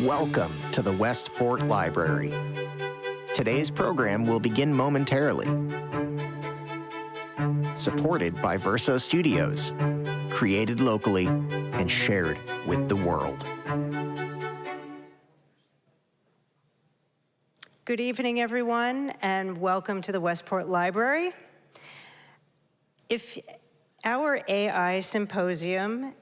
Welcome to the Westport Library. Today's program will begin momentarily. Supported by Verso Studios, created locally and shared with the world. Good evening, everyone, and welcome to the Westport Library. If our AI Symposium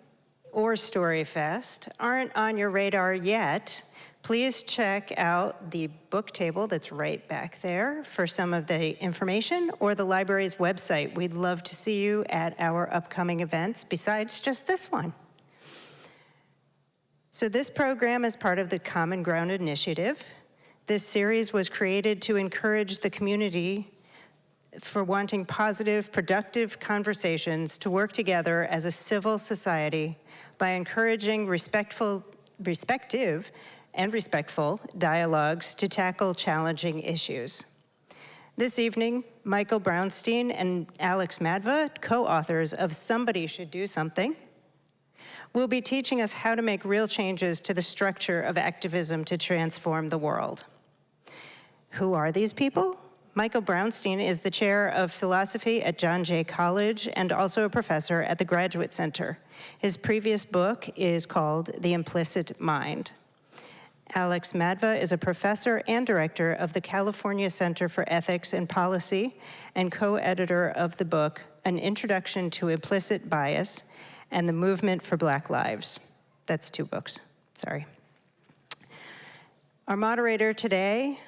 or StoryFest aren't on your radar yet, please check out the book table that's right back there for some of the information, or the library's website. We'd love to see you at our upcoming events besides just this one. So this program is part of the Common Ground Initiative. This series was created to encourage the community for wanting positive, productive conversations to work together as a civil society by encouraging respectful dialogues to tackle challenging issues. This evening, Michael Brownstein and Alex Madva, co-authors of Somebody Should Do Something, will be teaching us how to make real changes to the structure of activism to transform the world. Who are these people? Michael Brownstein is the chair of philosophy at John Jay College and also a professor at the Graduate Center. His previous book is called The Implicit Mind. Alex Madva is a professor and director of the California Center for Ethics and Policy and co-editor of the book, An Introduction to Implicit Bias and the Movement for Black Lives. That's 2 books, sorry. Our moderator today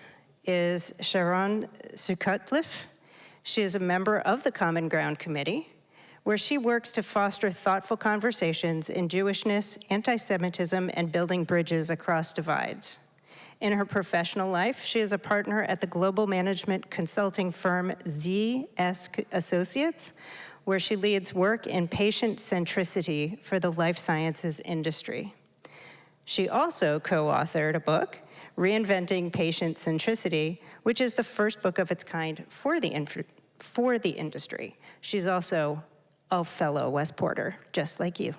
is Sharon Suchotliff. She is a member of the Common Ground Committee, where she works to foster thoughtful conversations in Jewishness, anti-Semitism, and building bridges across divides. In her professional life, she is a partner at the global management consulting firm ZS Associates, where she leads work in patient centricity for the life sciences industry. She also co-authored a book, Reinventing Patient Centricity, which is the first book of its kind for the industry. She's also a fellow Westporter, just like you.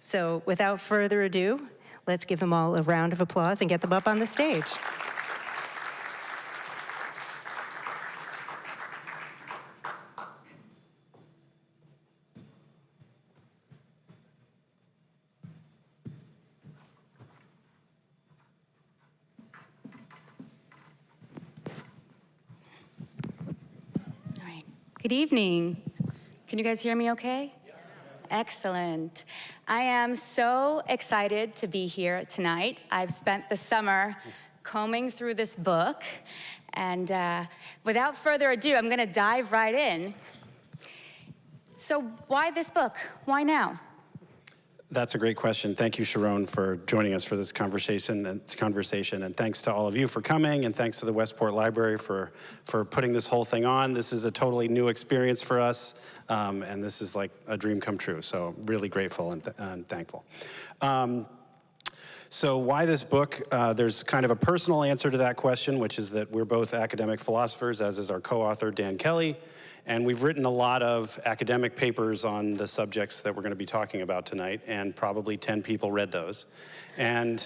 So without further ado, let's give them all a round of applause and get them up on the stage. Good evening. Can you guys hear me okay? Yeah. Excellent. I am so excited to be here tonight. I've spent the summer combing through this book, and without further ado, I'm gonna dive right in. So why this book? Why now? That's a great question. Thank you, Sharon, for joining us for this conversation, and thanks to all of you for coming, and thanks to the Westport Library for putting this whole thing on. This is a totally new experience for us, and this is like a dream come true, so really grateful and thankful. So why this book? There's kind of a personal answer to that question, which is that we're both academic philosophers, as is our co-author, Dan Kelly. And we've written a lot of academic papers on the subjects that we're going to be talking about tonight, and probably 10 people read those. And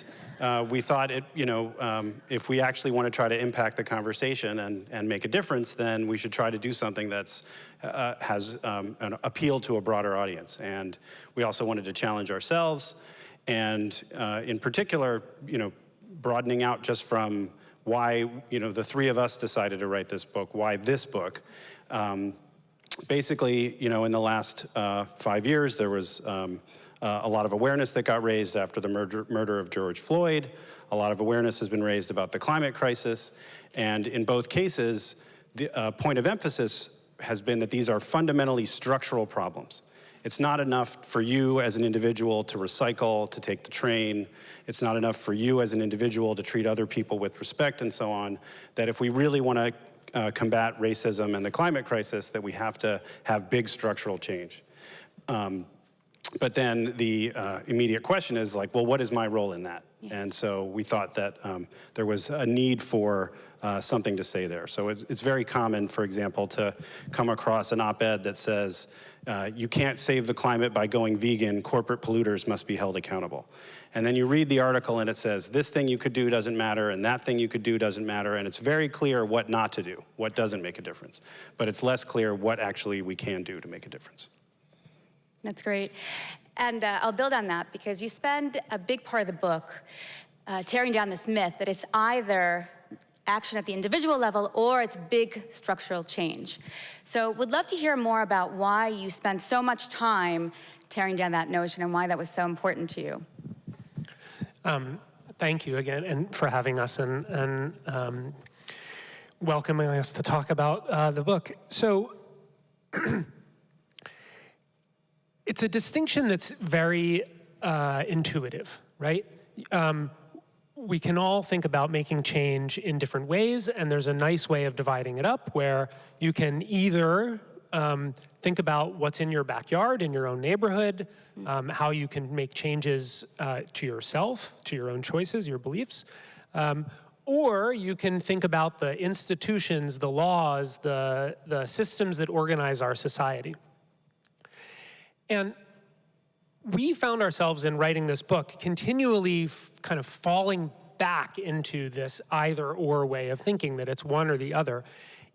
we thought, if we actually want to try to impact the conversation and make a difference, then we should try to do something that's has an appeal to a broader audience. And we also wanted to challenge ourselves, and in particular, broadening out just from why, the 3 of us decided to write this book, why this book. Basically, in the last 5 years, there was a lot of awareness that got raised after the murder of George Floyd. A lot of awareness has been raised about the climate crisis. And in both cases, the point of emphasis has been that these are fundamentally structural problems. It's not enough for you as an individual to recycle, to take the train. It's not enough for you as an individual to treat other people with respect and so on. That if we really want to combat racism and the climate crisis, that we have to have big structural change. But then the immediate question is like, well, what is my role in that? Yeah. And so we thought that there was a need for something to say there. So it's very common, for example, to come across an op-ed that says, you can't save the climate by going vegan, corporate polluters must be held accountable. And then you read the article and it says, this thing you could do doesn't matter, and that thing you could do doesn't matter, and it's very clear what not to do, what doesn't make a difference. But it's less clear what actually we can do to make a difference. That's great. And I'll build on that because you spend a big part of the book tearing down this myth that it's either action at the individual level or it's big structural change. So would love to hear more about why you spend so much time tearing down that notion and why that was so important to you. Thank you again and for having us and welcoming us to talk about the book. So it's a distinction that's very intuitive, right? We can all think about making change in different ways, and there's a nice way of dividing it up where you can either think about what's in your backyard, in your own neighborhood, how you can make changes to yourself, to your own choices, your beliefs, or you can think about the institutions, the laws, the systems that organize our society. And we found ourselves in writing this book continually kind of falling back into this either-or way of thinking, that it's one or the other,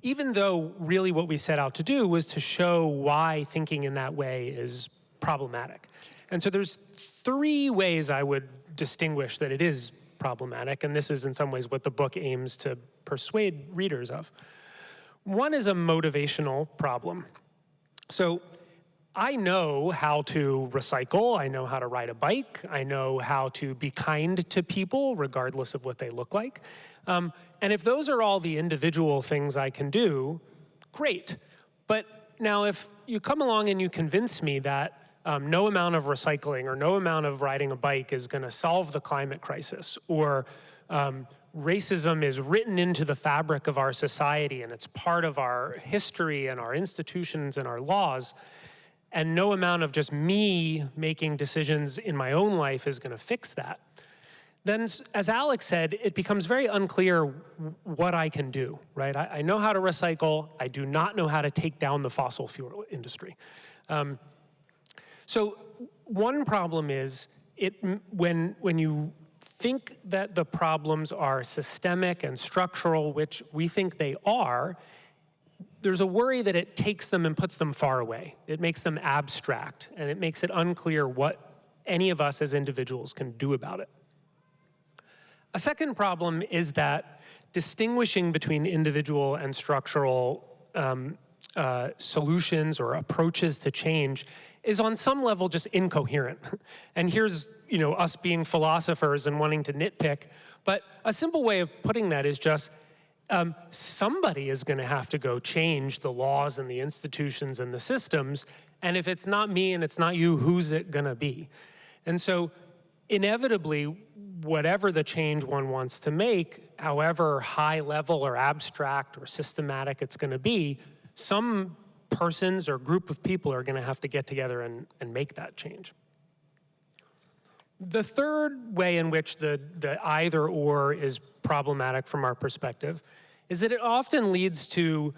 even though really what we set out to do was to show why thinking in that way is problematic. And so there's three ways I would distinguish that it is problematic, and this is in some ways what the book aims to persuade readers of. One is a motivational problem. So I know how to recycle, I know how to ride a bike, I know how to be kind to people regardless of what they look like. And if those are all the individual things I can do, great. But now if you come along and you convince me that no amount of recycling or no amount of riding a bike is going to solve the climate crisis, or racism is written into the fabric of our society and it's part of our history and our institutions and our laws, and no amount of just me making decisions in my own life is going to fix that, then, as Alex said, it becomes very unclear what I can do, right? I know how to recycle. I do not know how to take down the fossil fuel industry. So one problem is when you think that the problems are systemic and structural, which we think they are, there's a worry that it takes them and puts them far away. It makes them abstract, and it makes it unclear what any of us as individuals can do about it. A second problem is that distinguishing between individual and structural solutions or approaches to change is on some level just incoherent. And here's us being philosophers and wanting to nitpick, but a simple way of putting that is just somebody is going to have to go change the laws and the institutions and the systems, and if it's not me and it's not you, who's it going to be? And so inevitably, whatever the change one wants to make, however high level or abstract or systematic it's going to be, some persons or group of people are going to have to get together and make that change. The third way in which the either or is problematic from our perspective is that it often leads to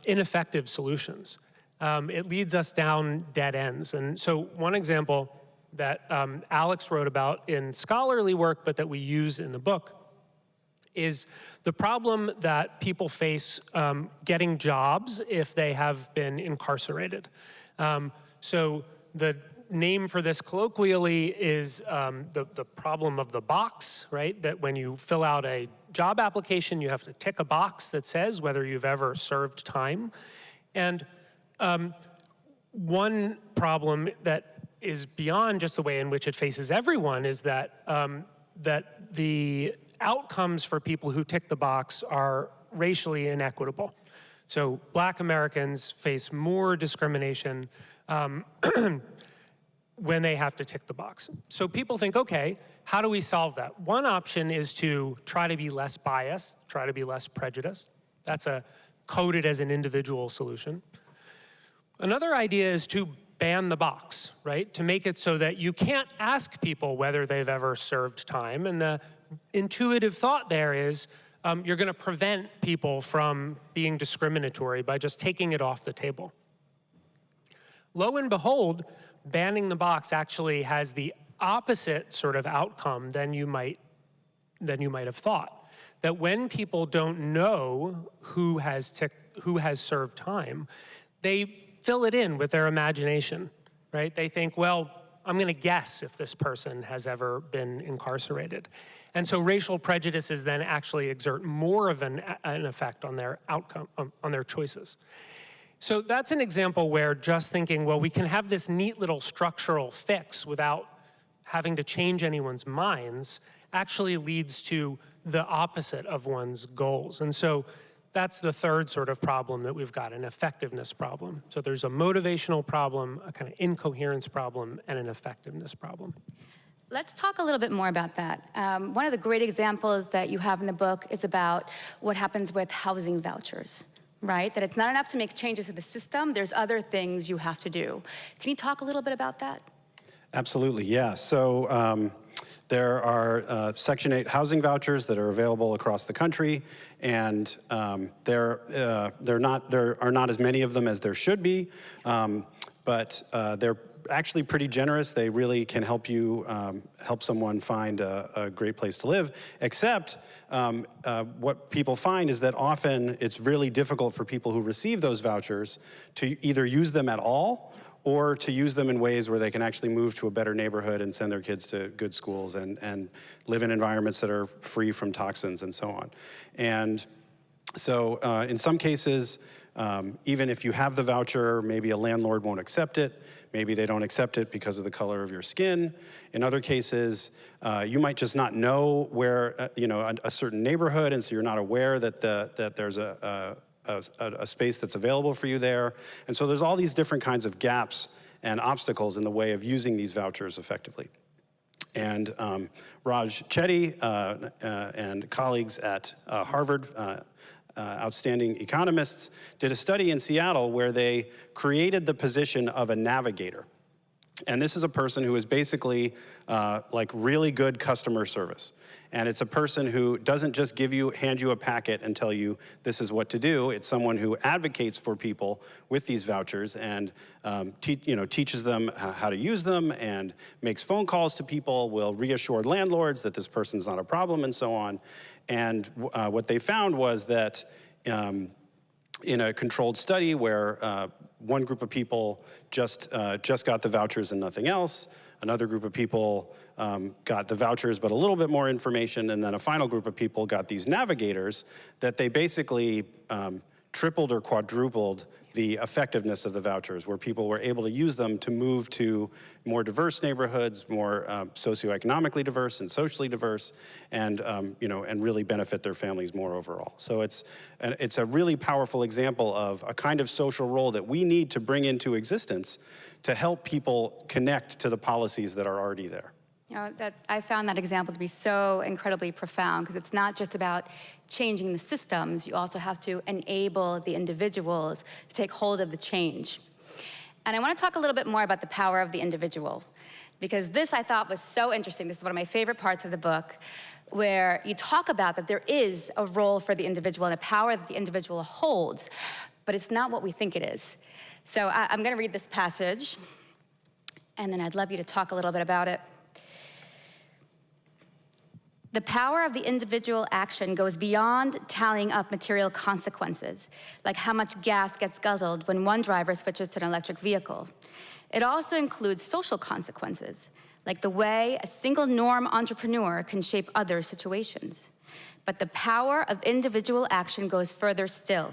ineffective solutions. It leads us down dead ends. And so one example that Alex wrote about in scholarly work, but that we use in the book, is the problem that people face getting jobs if they have been incarcerated. So the name for this colloquially is the problem of the box, right? That when you fill out a job application, you have to tick a box that says whether you've ever served time. And one problem that is beyond just the way in which it faces everyone is that that the outcomes for people who tick the box are racially inequitable. So Black Americans face more discrimination when they have to tick the box. So people think, okay, how do we solve that? One option is to try to be less biased, try to be less prejudiced. That's coded as an individual solution. Another idea is to ban the box, right? To make it so that you can't ask people whether they've ever served time. And the intuitive thought there is you're going to prevent people from being discriminatory by just taking it off the table. Lo and behold, banning the box actually has the opposite sort of outcome than you might have thought. That when people don't know who has served time, they fill it in with their imagination, right? They think, well, I'm going to guess if this person has ever been incarcerated. And so racial prejudices then actually exert more of an effect on their outcome, on their choices. So that's an example where just thinking, well, we can have this neat little structural fix without having to change anyone's minds actually leads to the opposite of one's goals. And so that's the third sort of problem that we've got, an effectiveness problem. So there's a motivational problem, a kind of incoherence problem, and an effectiveness problem. Let's talk a little bit more about that. One of the great examples that you have in the book is about what happens with housing vouchers, right? That it's not enough to make changes to the system, there's other things you have to do. Can you talk a little bit about that? Absolutely, yeah. So there are Section 8 housing vouchers that are available across the country, and there are not as many of them as there should be, but they're actually pretty generous. They really can help you help someone find a great place to live, except what people find is that often it's really difficult for people who receive those vouchers to either use them at all or to use them in ways where they can actually move to a better neighborhood and send their kids to good schools and live in environments that are free from toxins and so on. And so in some cases, even if you have the voucher, maybe a landlord won't accept it. Maybe they don't accept it because of the color of your skin. In other cases, you might just not know where, a certain neighborhood, and so you're not aware that there's a space that's available for you there. And so there's all these different kinds of gaps and obstacles in the way of using these vouchers effectively. And Raj Chetty and colleagues at Harvard, outstanding economists, did a study in Seattle where they created the position of a navigator. And this is a person who is basically like really good customer service. And it's a person who doesn't just hand you a packet and tell you this is what to do. It's someone who advocates for people with these vouchers and teaches them how to use them and makes phone calls to people, will reassure landlords that this person's not a problem and so on. And what they found was that in a controlled study where one group of people just got the vouchers and nothing else, another group of people got the vouchers but a little bit more information, and then a final group of people got these navigators, that they basically tripled or quadrupled the effectiveness of the vouchers, where people were able to use them to move to more diverse neighborhoods, more socioeconomically diverse and socially diverse, and and really benefit their families more overall. So it's a really powerful example of a kind of social role that we need to bring into existence to help people connect to the policies that are already there. I found that example to be so incredibly profound, because it's not just about changing the systems, you also have to enable the individuals to take hold of the change. And I want to talk a little bit more about the power of the individual, because this I thought was so interesting. This is one of my favorite parts of the book, where you talk about that there is a role for the individual and the power that the individual holds, but it's not what we think it is. So I'm going to read this passage, and then I'd love you to talk a little bit about it. The power of the individual action goes beyond tallying up material consequences, like how much gas gets guzzled when one driver switches to an electric vehicle. It also includes social consequences, like the way a single norm entrepreneur can shape other situations. But the power of individual action goes further still.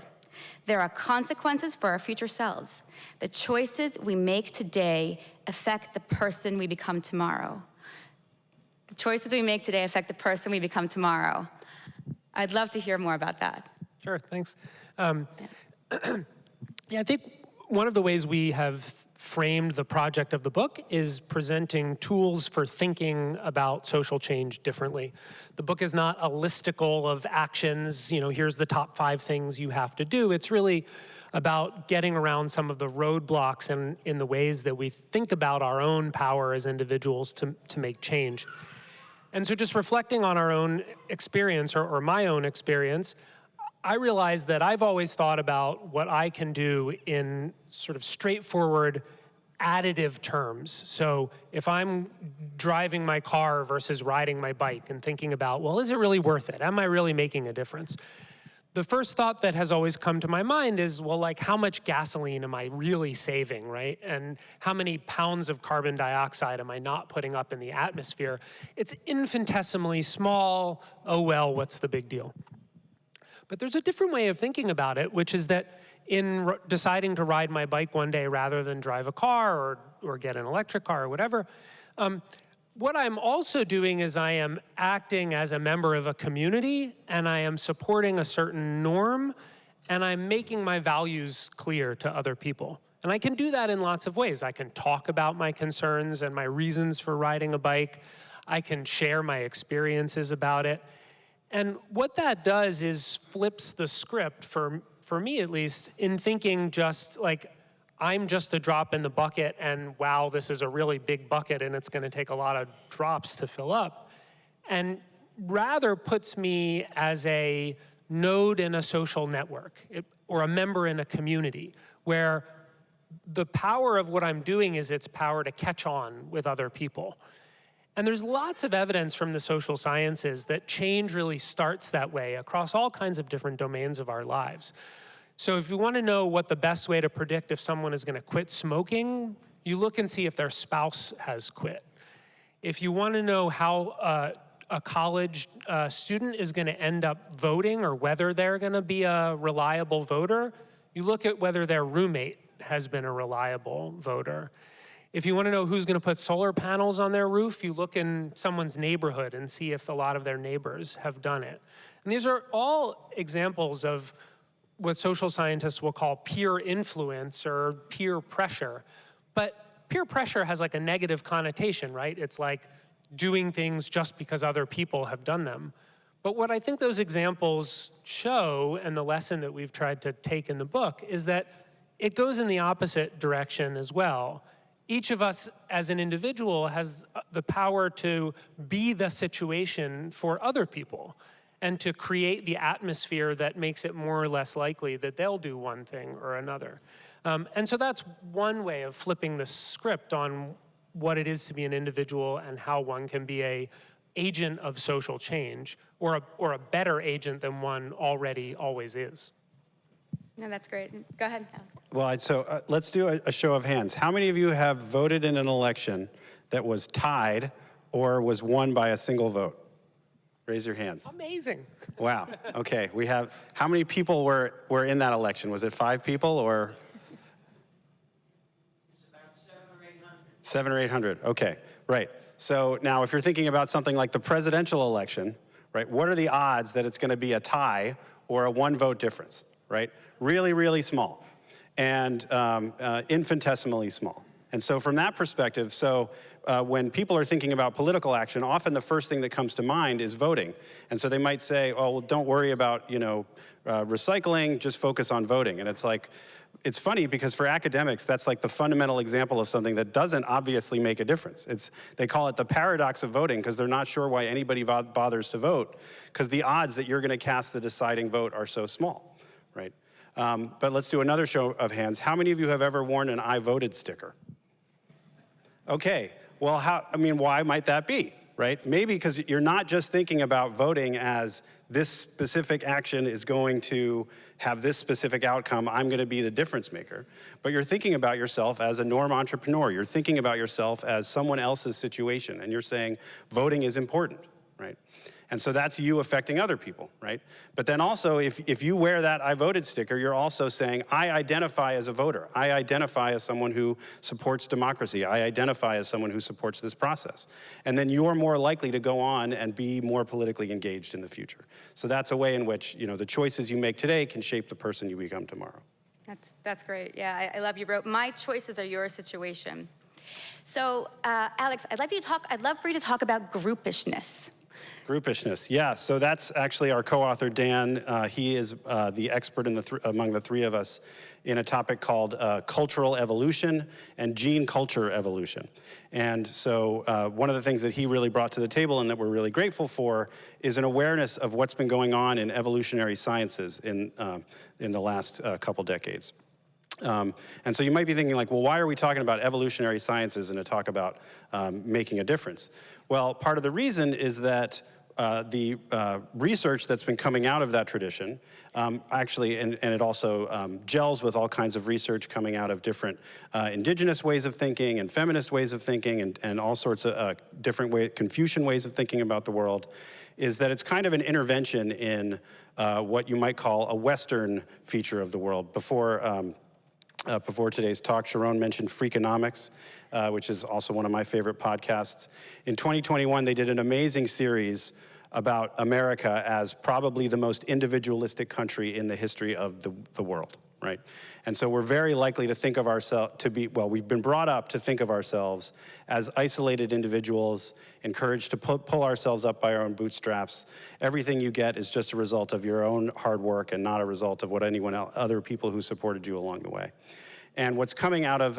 There are consequences for our future selves. The choices we make today affect the person we become tomorrow. The choices we make today affect the person we become tomorrow. I'd love to hear more about that. Sure, thanks. Yeah, I think one of the ways we have framed the project of the book is presenting tools for thinking about social change differently. The book is not a listicle of actions, here's the top 5 things you have to do. It's really about getting around some of the roadblocks in the ways that we think about our own power as individuals to make change. And so just reflecting on our own experience, or my own experience, I realized that I've always thought about what I can do in sort of straightforward additive terms. So if I'm driving my car versus riding my bike and thinking about, well, is it really worth it? Am I really making a difference? The first thought that has always come to my mind is, well, like, how much gasoline am I really saving, right? And how many pounds of carbon dioxide am I not putting up in the atmosphere? It's infinitesimally small. Oh, well, what's the big deal? But there's a different way of thinking about it, which is that in deciding to ride my bike one day rather than drive a car or get an electric car or whatever, what I'm also doing is I am acting as a member of a community, and I am supporting a certain norm, and I'm making my values clear to other people. And I can do that in lots of ways. I can talk about my concerns and my reasons for riding a bike. I can share my experiences about it. And what that does is flips the script, for me at least, in thinking just like, I'm just a drop in the bucket, and wow, this is a really big bucket and it's gonna take a lot of drops to fill up. And rather puts me as a node in a social network, or a member in a community, where the power of what I'm doing is its power to catch on with other people. And there's lots of evidence from the social sciences that change really starts that way across all kinds of different domains of our lives. So if you want to know what the best way to predict if someone is going to quit smoking, you look and see if their spouse has quit. If you want to know how a college student is going to end up voting, or whether they're going to be a reliable voter, you look at whether their roommate has been a reliable voter. If you want to know who's going to put solar panels on their roof, you look in someone's neighborhood and see if a lot of their neighbors have done it. And these are all examples of what social scientists will call peer influence or peer pressure. But peer pressure has like a negative connotation, right? It's like doing things just because other people have done them. But what I think those examples show, and the lesson that we've tried to take in the book, is that it goes in the opposite direction as well. Each of us as an individual has the power to be the situation for other people, and to create the atmosphere that makes it more or less likely that they'll do one thing or another. And so that's one way of flipping the script on what it is to be an individual and how one can be an agent of social change, or a better agent than one already always is. No, that's great. Go ahead, Alex. Well, so let's do a show of hands. How many of you have voted in an election that was tied or was won by a single vote? Raise your hands. Amazing. Wow. Okay. We have, how many people were in that election? Was it 5 people, or? It's about 700 or 800. 700 or 800. Okay. Right. So now, if you're thinking about something like the presidential election, right? What are the odds that it's going to be a tie or a 1-vote difference? Right? Really, really small, and infinitesimally small. And so from that perspective, when people are thinking about political action, often the first thing that comes to mind is voting. And so they might say, oh, well, don't worry about, recycling, just focus on voting. And it's like, it's funny because for academics, that's like the fundamental example of something that doesn't obviously make a difference. They call it the paradox of voting, because they're not sure why anybody bothers to vote, because the odds that you're going to cast the deciding vote are so small, right? But let's do another show of hands. How many of you have ever worn an I voted sticker? Okay, well, why might that be, right? Maybe because you're not just thinking about voting as this specific action is going to have this specific outcome, I'm going to be the difference maker. But you're thinking about yourself as a norm entrepreneur. You're thinking about yourself as someone else's situation, and you're saying voting is important, right? And so that's you affecting other people, right? But then also, if you wear that I voted sticker, you're also saying, I identify as a voter. I identify as someone who supports democracy. I identify as someone who supports this process. And then you're more likely to go on and be more politically engaged in the future. So that's a way in which, the choices you make today can shape the person you become tomorrow. That's great. Yeah, I love you wrote, my choices are your situation. So, Alex, I'd love for you to talk about groupishness. Groupishness, yeah. So that's actually our co-author, Dan. He is the expert among the three of us in a topic called cultural evolution and gene culture evolution. And so one of the things that he really brought to the table and that we're really grateful for is an awareness of what's been going on in evolutionary sciences in the last couple decades. And so you might be thinking like, well, why are we talking about evolutionary sciences and to talk about making a difference? Well, part of the reason is that the research that's been coming out of that tradition, actually, and it also gels with all kinds of research coming out of different indigenous ways of thinking and feminist ways of thinking and all sorts of different Confucian ways of thinking about the world, is that it's kind of an intervention in what you might call a Western feature of the world. Before today's talk, Sharon mentioned Freakonomics, which is also one of my favorite podcasts. In 2021, they did an amazing series about America as probably the most individualistic country in the history of the world, right? And so we're very likely to think of ourselves we've been brought up to think of ourselves as isolated individuals, encouraged to pull ourselves up by our own bootstraps. Everything you get is just a result of your own hard work and not a result of what other people who supported you along the way. And what's coming out of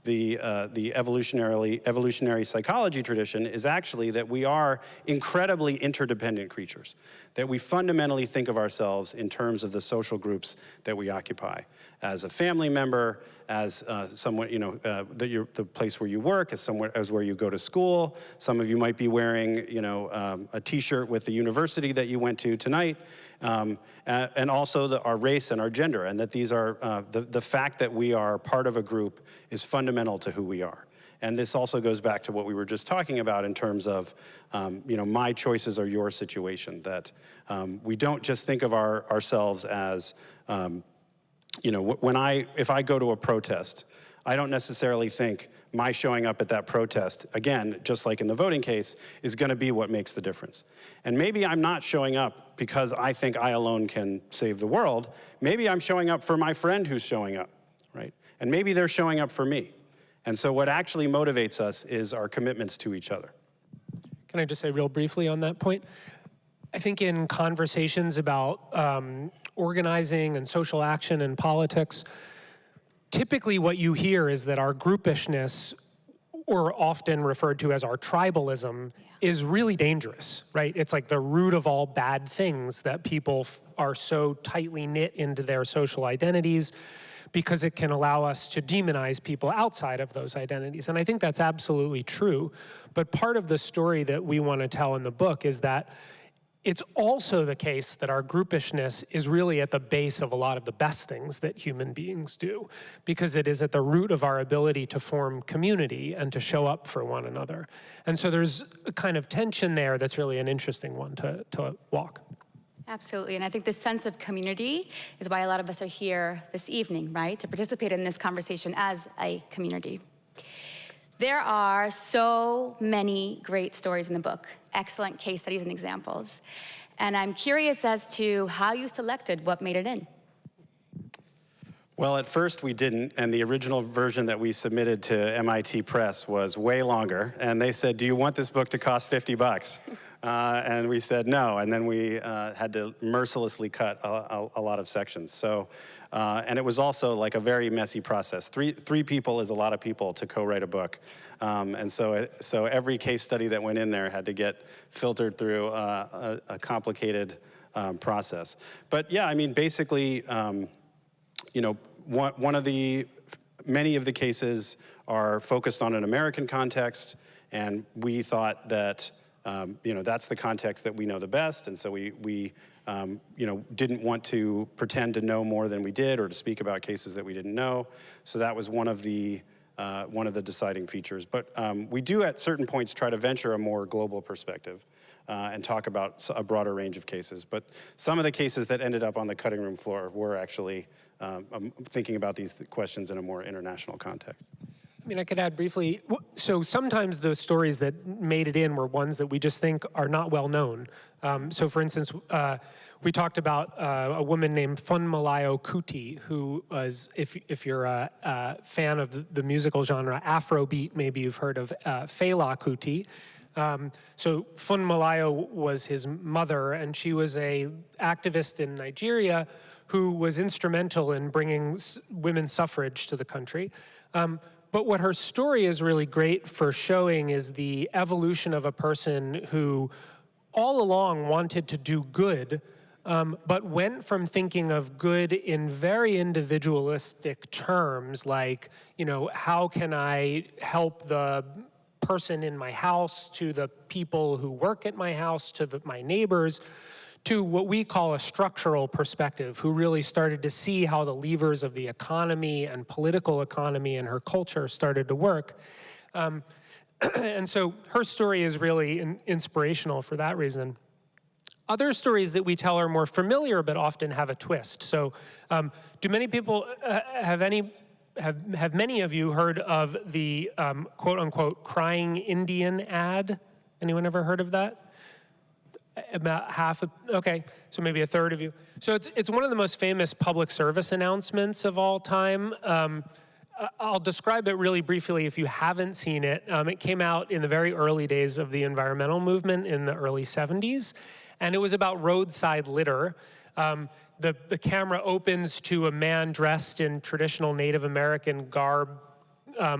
the evolutionary psychology tradition is actually that we are incredibly interdependent creatures, that we fundamentally think of ourselves in terms of the social groups that we occupy. As a family member, as someone, the place where you work, as where you go to school. Some of you might be wearing, a T-shirt with the university that you went to tonight, and also our race and our gender, and that these are, the fact that we are part of a group is fundamental to who we are. And this also goes back to what we were just talking about in terms of, my choices are your situation, that we don't just think of ourselves as, if I go to a protest, I don't necessarily think my showing up at that protest, again, just like in the voting case, is going to be what makes the difference. And maybe I'm not showing up because I think I alone can save the world. Maybe I'm showing up for my friend who's showing up, right? And maybe they're showing up for me. And so what actually motivates us is our commitments to each other. Can I just say real briefly on that point? I think in conversations about organizing and social action and politics, typically what you hear is that our groupishness, or often referred to as our tribalism, is really dangerous, right? It's like the root of all bad things, that people are so tightly knit into their social identities because it can allow us to demonize people outside of those identities. And I think that's absolutely true. But part of the story that we want to tell in the book is that it's also the case that our groupishness is really at the base of a lot of the best things that human beings do, because it is at the root of our ability to form community and to show up for one another. And so there's a kind of tension there that's really an interesting one to walk. Absolutely, and I think this sense of community is why a lot of us are here this evening, right? To participate in this conversation as a community. There are so many great stories in the book, excellent case studies and examples. And I'm curious as to how you selected what made it in. Well, at first we didn't, and the original version that we submitted to MIT Press was way longer. And they said, do you want this book to cost $50? And we said no, and then we had to mercilessly cut a lot of sections. So, and it was also like a very messy process. Three people is a lot of people to co-write a book. And so every case study that went in there had to get filtered through a complicated process. But yeah, I mean, basically, many of the cases are focused on an American context, and we thought that, that's the context that we know the best, and so we didn't want to pretend to know more than we did or to speak about cases that we didn't know. So that was one of the deciding features. But we do at certain points try to venture a more global perspective and talk about a broader range of cases. But some of the cases that ended up on the cutting room floor were actually thinking about these questions in a more international context. I mean, I could add briefly. So sometimes the stories that made it in were ones that we just think are not well known. So for instance, we talked about a woman named Funmilayo Kuti, who was, if you're a fan of the musical genre Afrobeat, maybe you've heard of Fela Kuti. So Funmilayo was his mother, and she was a activist in Nigeria who was instrumental in bringing women's suffrage to the country. But what her story is really great for showing is the evolution of a person who all along wanted to do good, but went from thinking of good in very individualistic terms, like, how can I help the person in my house, to the people who work at my house, to my neighbors, to what we call a structural perspective, who really started to see how the levers of the economy and political economy and her culture started to work. And so her story is really inspirational for that reason. Other stories that we tell are more familiar, but often have a twist. So do many people, have many of you heard of the quote unquote crying Indian ad? Anyone ever heard of that? About half of, okay, so maybe a third of you. So it's one of the most famous public service announcements of all time. I'll describe it really briefly if you haven't seen it. It came out in the very early days of the environmental movement in the early 70s, and it was about roadside litter. The camera opens to a man dressed in traditional Native American garb,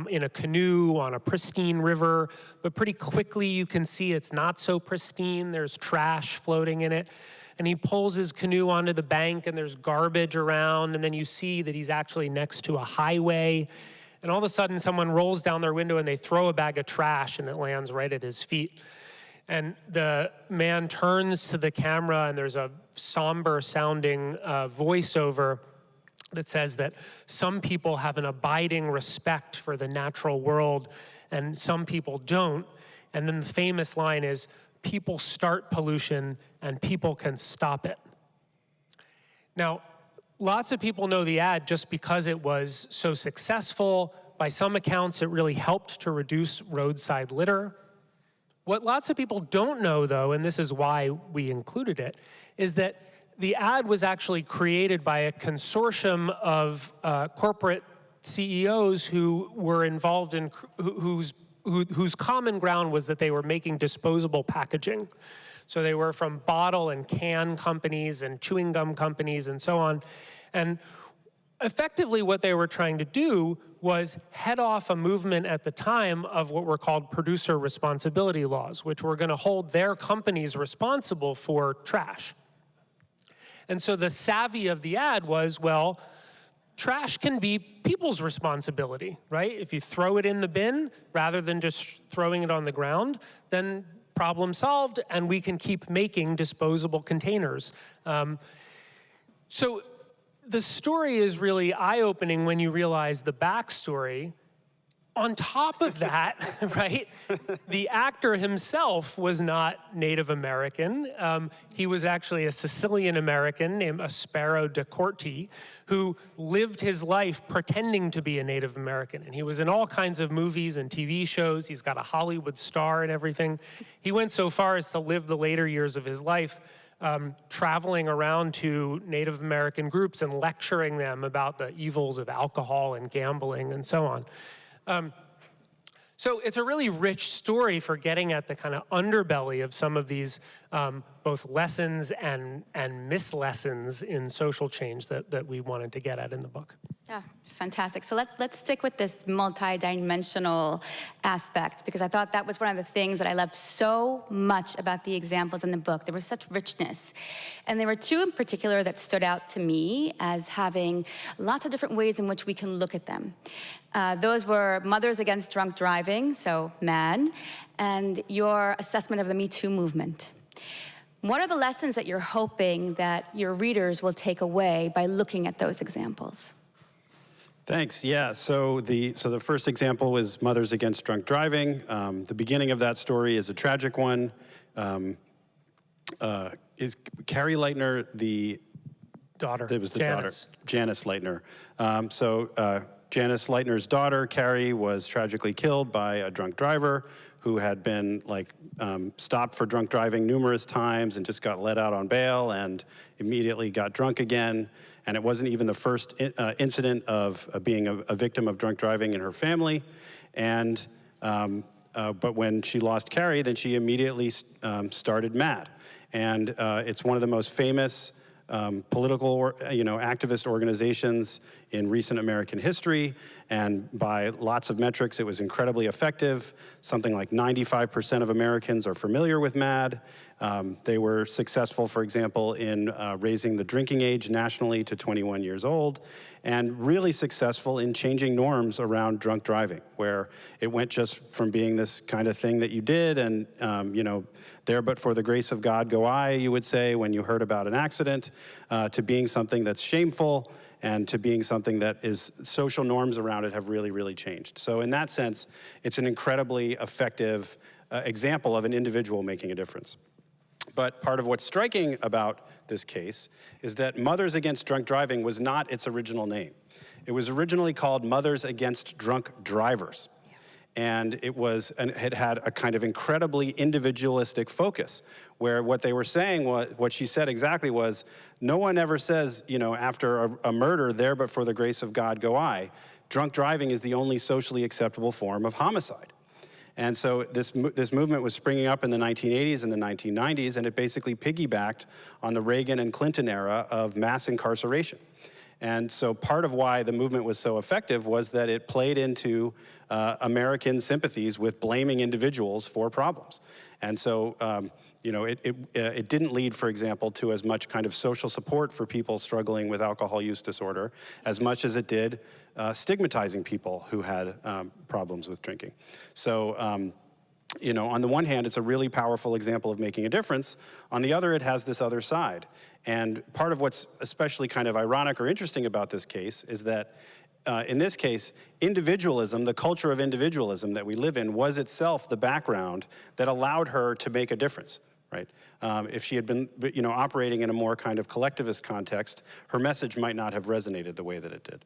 in a canoe on a pristine river, but pretty quickly you can see it's not so pristine. There's trash floating in it. And he pulls his canoe onto the bank and there's garbage around, and then you see that he's actually next to a highway. And all of a sudden someone rolls down their window and they throw a bag of trash and it lands right at his feet. And the man turns to the camera and there's a somber sounding voiceover that says that some people have an abiding respect for the natural world and some people don't. And then the famous line is, people start pollution and people can stop it. Now, lots of people know the ad just because it was so successful. By some accounts, it really helped to reduce roadside litter. What lots of people don't know, though, and this is why we included it, is that the ad was actually created by a consortium of corporate CEOs who were involved in, whose common ground was that they were making disposable packaging. So they were from bottle and can companies and chewing gum companies and so on. And effectively what they were trying to do was head off a movement at the time of what were called producer responsibility laws, which were going to hold their companies responsible for trash. And so the savvy of the ad was, well, trash can be people's responsibility, right? If you throw it in the bin rather than just throwing it on the ground, then problem solved, and we can keep making disposable containers. So the story is really eye-opening when you realize the backstory. On top of that, right, the actor himself was not Native American. He was actually a Sicilian American named Aspero de Corti, who lived his life pretending to be a Native American. And he was in all kinds of movies and TV shows. He's got a Hollywood star and everything. He went so far as to live the later years of his life traveling around to Native American groups and lecturing them about the evils of alcohol and gambling and so on. So it's a really rich story for getting at the kind of underbelly of some of these both lessons and mislessons in social change that we wanted to get at in the book. Yeah, fantastic. So let's stick with this multi-dimensional aspect, because I thought that was one of the things that I loved so much about the examples in the book. There was such richness. And there were two in particular that stood out to me as having lots of different ways in which we can look at them. Those were Mothers Against Drunk Driving, so MAD, and your assessment of the Me Too movement. What are the lessons that you're hoping that your readers will take away by looking at those examples? Thanks. Yeah. So the first example was Mothers Against Drunk Driving. The beginning of that story is a tragic one. Is Carrie Leitner the daughter? It was the Janice. daughter, Janice Leitner. Janice Leitner's daughter, Carrie, was tragically killed by a drunk driver who had been stopped for drunk driving numerous times and just got let out on bail and immediately got drunk again. And it wasn't even the first incident of being a victim of drunk driving in her family. And but when she lost Carrie, then she immediately started MAD. And it's one of the most famous political, activist organizations in recent American history, and by lots of metrics, it was incredibly effective. Something like 95% of Americans are familiar with MAD. They were successful, for example, in raising the drinking age nationally to 21 years old, and really successful in changing norms around drunk driving, where it went just from being this kind of thing that you did, and there but for the grace of God go I, you would say, when you heard about an accident, to being something that's shameful, and to being something that is, social norms around it have really, really changed. So in that sense, it's an incredibly effective example of an individual making a difference. But part of what's striking about this case is that Mothers Against Drunk Driving was not its original name. It was originally called Mothers Against Drunk Drivers. And it had a kind of incredibly individualistic focus, where what they were saying, what she said exactly was, no one ever says, after a murder, there but for the grace of God go I. Drunk driving is the only socially acceptable form of homicide. And so this movement was springing up in the 1980s and the 1990s, and it basically piggybacked on the Reagan and Clinton era of mass incarceration. And so part of why the movement was so effective was that it played into American sympathies with blaming individuals for problems. And so, it didn't lead, for example, to as much kind of social support for people struggling with alcohol use disorder as much as it did stigmatizing people who had problems with drinking. So, on the one hand, it's a really powerful example of making a difference. On the other, it has this other side. And part of what's especially kind of ironic or interesting about this case is that in this case, individualism, the culture of individualism that we live in, was itself the background that allowed her to make a difference, right? If she had been, operating in a more kind of collectivist context, her message might not have resonated the way that it did.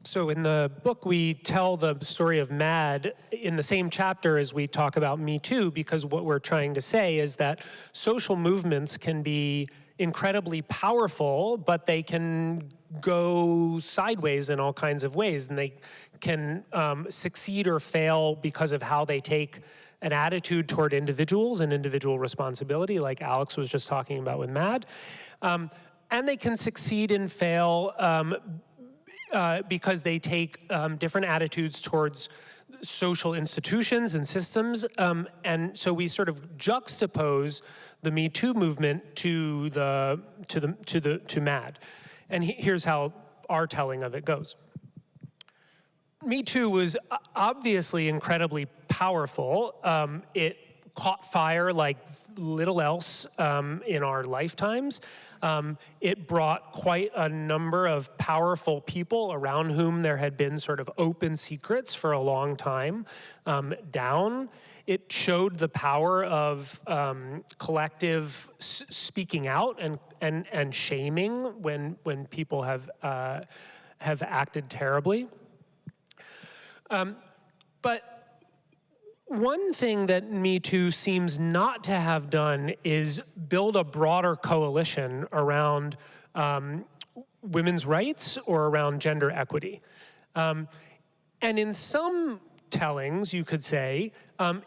So in the book, we tell the story of MAD in the same chapter as we talk about Me Too, because what we're trying to say is that social movements can be incredibly powerful, but they can go sideways in all kinds of ways, and they can succeed or fail because of how they take an attitude toward individuals and individual responsibility, like Alex was just talking about with MAD. And they can succeed and fail because they take different attitudes towards social institutions and systems, and so we sort of juxtapose the Me Too movement to MAD, and here's how our telling of it goes. Me Too was obviously incredibly powerful. It caught fire like little else in our lifetimes. It brought quite a number of powerful people around whom there had been sort of open secrets for a long time down. It showed the power of collective speaking out and shaming when people have acted terribly. But one thing that Me Too seems not to have done is build a broader coalition around women's rights or around gender equity. And in some tellings, you could say,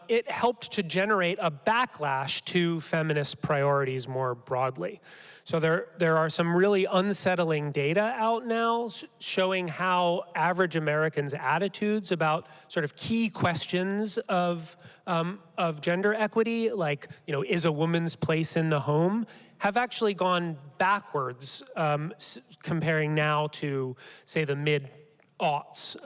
it helped to generate a backlash to feminist priorities more broadly. So there are some really unsettling data out now showing how average Americans' attitudes about sort of key questions of gender equity, like, is a woman's place in the home, have actually gone backwards comparing now to, say, the mid-aughts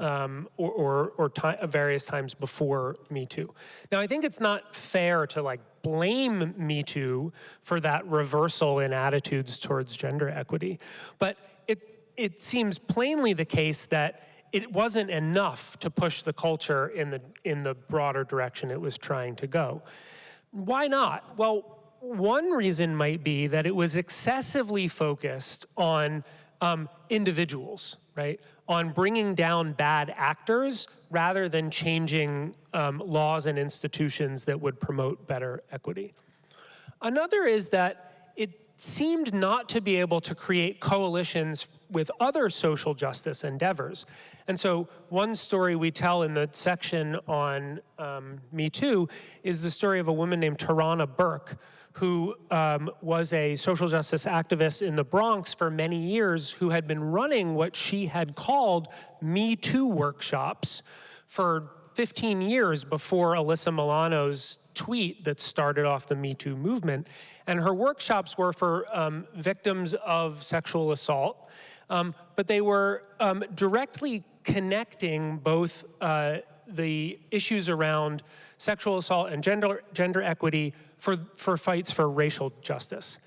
or various times before Me Too. Now, I think it's not fair to blame Me Too for that reversal in attitudes towards gender equity, but it seems plainly the case that it wasn't enough to push the culture in the broader direction it was trying to go. Why not? Well, one reason might be that it was excessively focused on individuals, right? On bringing down bad actors rather than changing laws and institutions that would promote better equity. Another is that it seemed not to be able to create coalitions with other social justice endeavors. And so one story we tell in the section on Me Too is the story of a woman named Tarana Burke, who was a social justice activist in the Bronx for many years, who had been running what she had called Me Too workshops for 15 years before Alyssa Milano's tweet that started off the Me Too movement. And her workshops were for victims of sexual assault, but they were directly connecting both the issues around sexual assault and gender equity for fights for racial justice.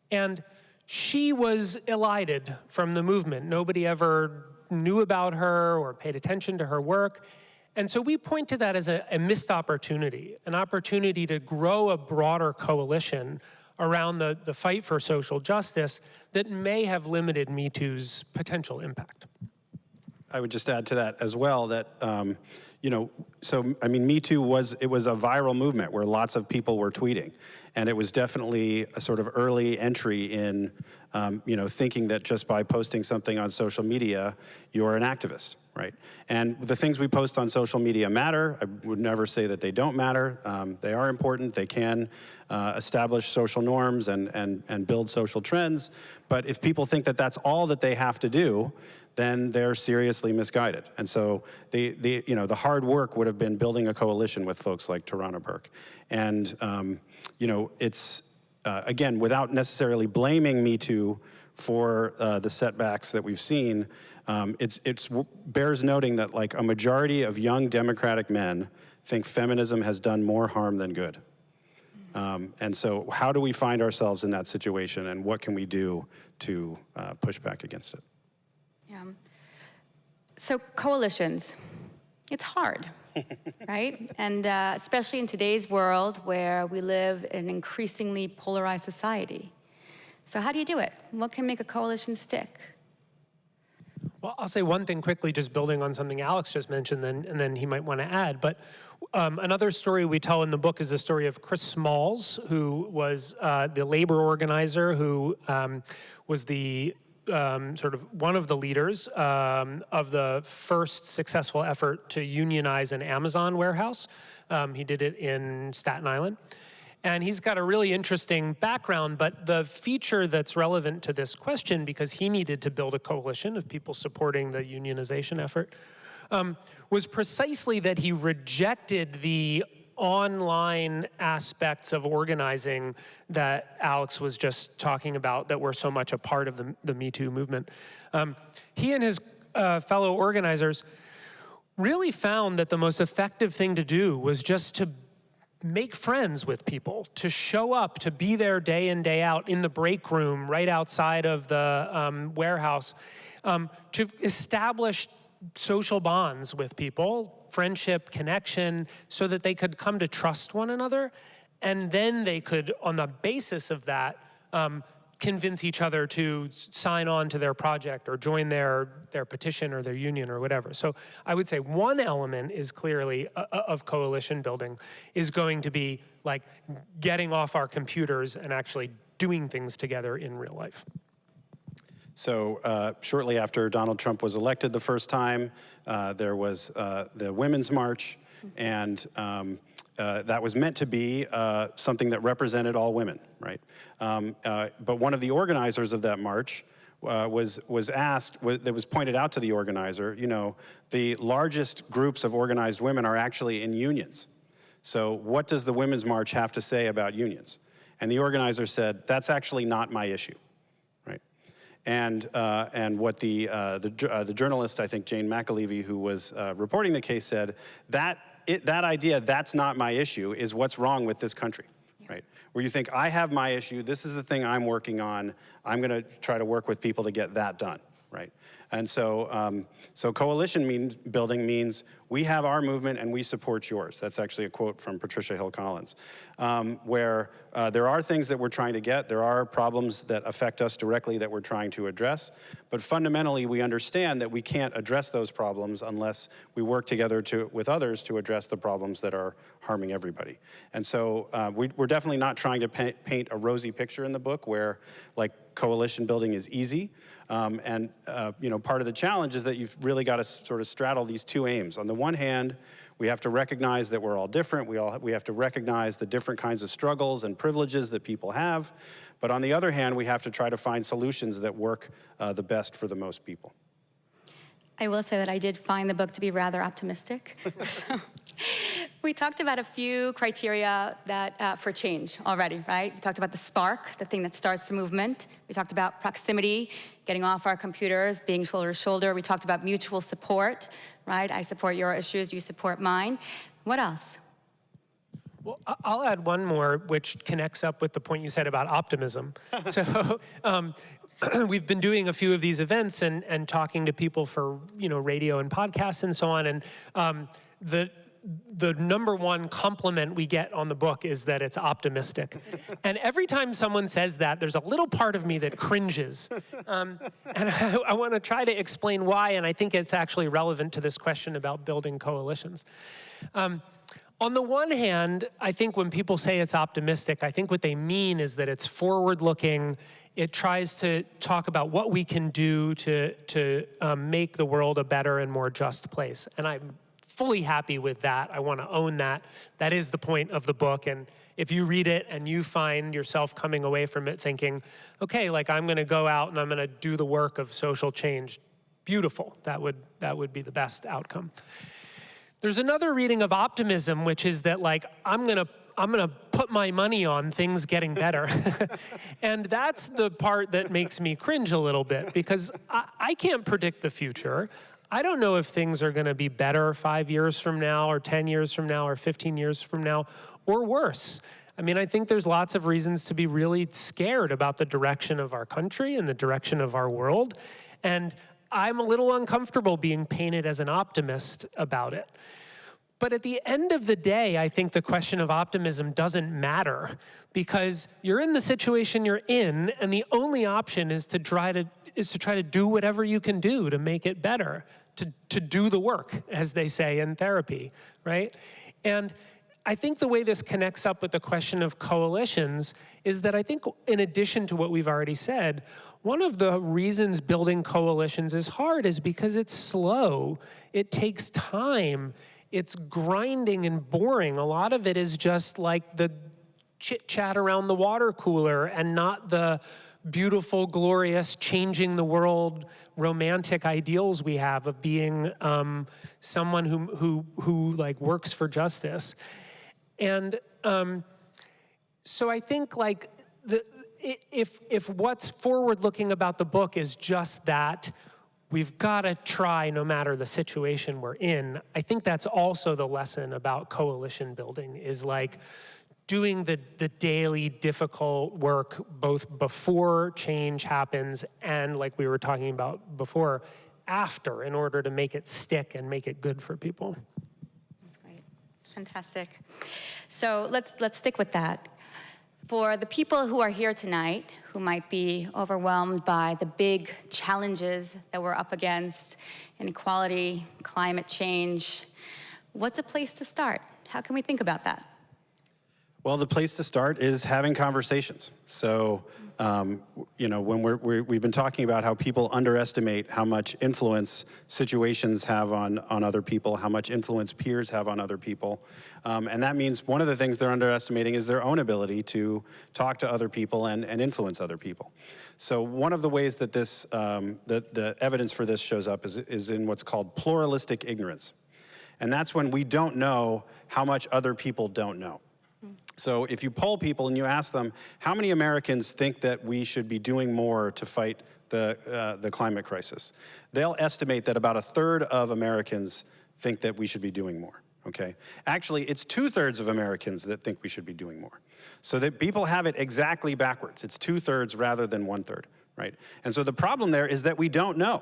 And she was elided from the movement. Nobody ever knew about her or paid attention to her work. And so we point to that as a missed opportunity, an opportunity to grow a broader coalition around the fight for social justice that may have limited Me Too's potential impact. I would just add to that as well that, so I mean, Me Too was a viral movement where lots of people were tweeting. And it was definitely a sort of early entry in, thinking that just by posting something on social media, you're an activist, right? And the things we post on social media matter. I would never say that they don't matter. They are important. They can establish social norms and build social trends. But if people think that that's all that they have to do, then they're seriously misguided. And so the hard work would have been building a coalition with folks like Tarana Burke. And it's, again, without necessarily blaming Me Too for the setbacks that we've seen, it bears noting that like a majority of young Democratic men think feminism has done more harm than good. And so how do we find ourselves in that situation, and what can we do to push back against it? Yeah. So coalitions, it's hard, right? And especially in today's world where we live in an increasingly polarized society. So how do you do it? What can make a coalition stick? Well, I'll say one thing quickly, just building on something Alex just mentioned, and then he might want to add. But another story we tell in the book is the story of Chris Smalls, who was the labor organizer, who was the sort of one of the leaders of the first successful effort to unionize an Amazon warehouse. He did it in Staten Island. And he's got a really interesting background, but the feature that's relevant to this question, because he needed to build a coalition of people supporting the unionization effort, was precisely that he rejected the online aspects of organizing that Alex was just talking about that were so much a part of the Me Too movement. He and his fellow organizers really found that the most effective thing to do was just to make friends with people, to show up, to be there day in, day out in the break room right outside of the warehouse, to establish social bonds with people, friendship, connection, so that they could come to trust one another. And then they could, on the basis of that, convince each other to sign on to their project or join their petition or their union or whatever. So I would say one element is clearly of coalition building is going to be like getting off our computers and actually doing things together in real life. So shortly after Donald Trump was elected the first time, there was the Women's March, and that was meant to be something that represented all women, right? But one of the organizers of that march was asked, that was pointed out to the organizer, the largest groups of organized women are actually in unions. So what does the Women's March have to say about unions? And the organizer said, that's actually not my issue, right? And what the journalist, I think Jane McAlevey, who was reporting the case, said, that idea, that's not my issue, is what's wrong with this country, right? Where you think, I have my issue, this is the thing I'm working on, I'm gonna try to work with people to get that done, right? And so, so coalition building means we have our movement and we support yours. That's actually a quote from Patricia Hill Collins, where there are things that we're trying to get, there are problems that affect us directly that we're trying to address, but fundamentally we understand that we can't address those problems unless we work together with others to address the problems that are harming everybody. And so we're definitely not trying to paint a rosy picture in the book where like coalition building is easy. You know, part of the challenge is that you've really got to sort of straddle these two aims. On the one hand, we have to recognize that we're all different. We have to recognize the different kinds of struggles and privileges that people have. But on the other hand, we have to try to find solutions that work the best for the most people. I will say that I did find the book to be rather optimistic. So, we talked about a few criteria that for change already, right? We talked about the spark, the thing that starts the movement. We talked about proximity, getting off our computers, being shoulder to shoulder. We talked about mutual support, right? I support your issues, you support mine. What else? Well, I'll add one more, which connects up with the point you said about optimism. So we've been doing a few of these events and talking to people for, you know, radio and podcasts and so on. And the number one compliment we get on the book is that it's optimistic. And every time someone says that, there's a little part of me that cringes. And I want to try to explain why, and I think it's actually relevant to this question about building coalitions. On the one hand, I think when people say it's optimistic, I think what they mean is that it's forward-looking. It tries to talk about what we can do to make the world a better and more just place. And I'm fully happy with that. I want to own that. That is the point of the book. And if you read it and you find yourself coming away from it thinking, okay, like I'm going to go out and I'm going to do the work of social change, beautiful. That would be the best outcome. There's another reading of optimism, which is that like I'm gonna put my money on things getting better. And that's the part that makes me cringe a little bit, because I can't predict the future. I don't know if things are gonna be better 5 years from now, or 10 years from now, or 15 years from now, or worse. I mean, I think there's lots of reasons to be really scared about the direction of our country and the direction of our world. And I'm a little uncomfortable being painted as an optimist about it. But at the end of the day, I think the question of optimism doesn't matter, because you're in the situation you're in, and the only option is to try to do whatever you can do to make it better, to do the work, as they say in therapy, right? And I think the way this connects up with the question of coalitions is that I think, in addition to what we've already said, one of the reasons building coalitions is hard is because it's slow. It takes time. It's grinding and boring. A lot of it is just like the chit-chat around the water cooler, and not the beautiful, glorious, changing the world, romantic ideals we have of being someone who like works for justice. And so I think like if what's forward-looking about the book is just that we've got to try no matter the situation we're in, I think that's also the lesson about coalition building, is like doing the daily difficult work both before change happens and, like we were talking about before, after, in order to make it stick and make it good for people. That's great. Fantastic. So let's stick with that. For the people who are here tonight, who might be overwhelmed by the big challenges that we're up against, inequality, climate change, what's a place to start? How can we think about that? Well, the place to start is having conversations. So, you know, when we've been talking about how people underestimate how much influence situations have on other people, how much influence peers have on other people. And that means one of the things they're underestimating is their own ability to talk to other people and influence other people. So one of the ways that this, the evidence for this shows up is in what's called pluralistic ignorance. And that's when we don't know how much other people don't know. So if you poll people and you ask them, how many Americans think that we should be doing more to fight the climate crisis? They'll estimate that about 1/3 of Americans think that we should be doing more, okay? Actually, it's 2/3 of Americans that think we should be doing more. So that people have it exactly backwards. It's 2/3 rather than 1/3, right? And so the problem there is that we don't know.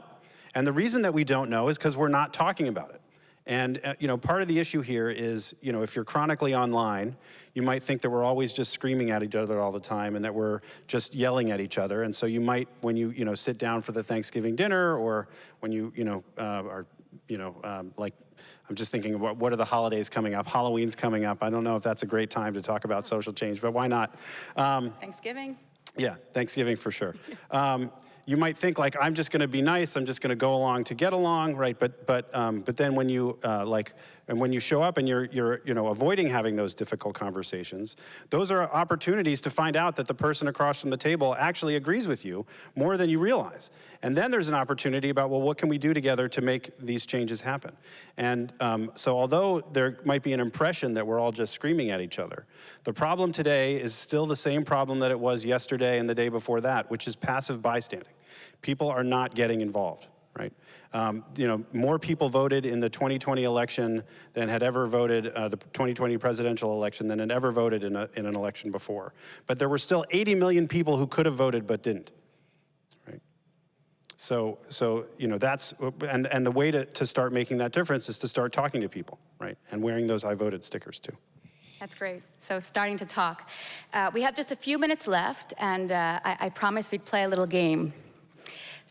And the reason that we don't know is because we're not talking about it. And part of the issue here is, if you're chronically online, you might think that we're always just screaming at each other all the time and that we're just yelling at each other. And so you might, when you sit down for the Thanksgiving dinner, or when you are like, I'm just thinking about what are the holidays coming up? Halloween's coming up. I don't know if that's a great time to talk about social change, but why not? Thanksgiving. Yeah, Thanksgiving for sure. You might think like, I'm just going to be nice. I'm just going to go along to get along, right? But then when you and when you show up and you're avoiding having those difficult conversations, those are opportunities to find out that the person across from the table actually agrees with you more than you realize. And then there's an opportunity about, well, what can we do together to make these changes happen? And so although there might be an impression that we're all just screaming at each other, the problem today is still the same problem that it was yesterday and the day before that, which is passive bystanding. People are not getting involved, right? More people voted in the 2020 election than had ever voted the 2020 presidential election than had ever voted in an election before. But there were still 80 million people who could have voted but didn't, right? So that's, and the way to start making that difference is to start talking to people, right? And wearing those I voted stickers too. That's great. So starting to talk. We have just a few minutes left, and I promised we'd play a little game.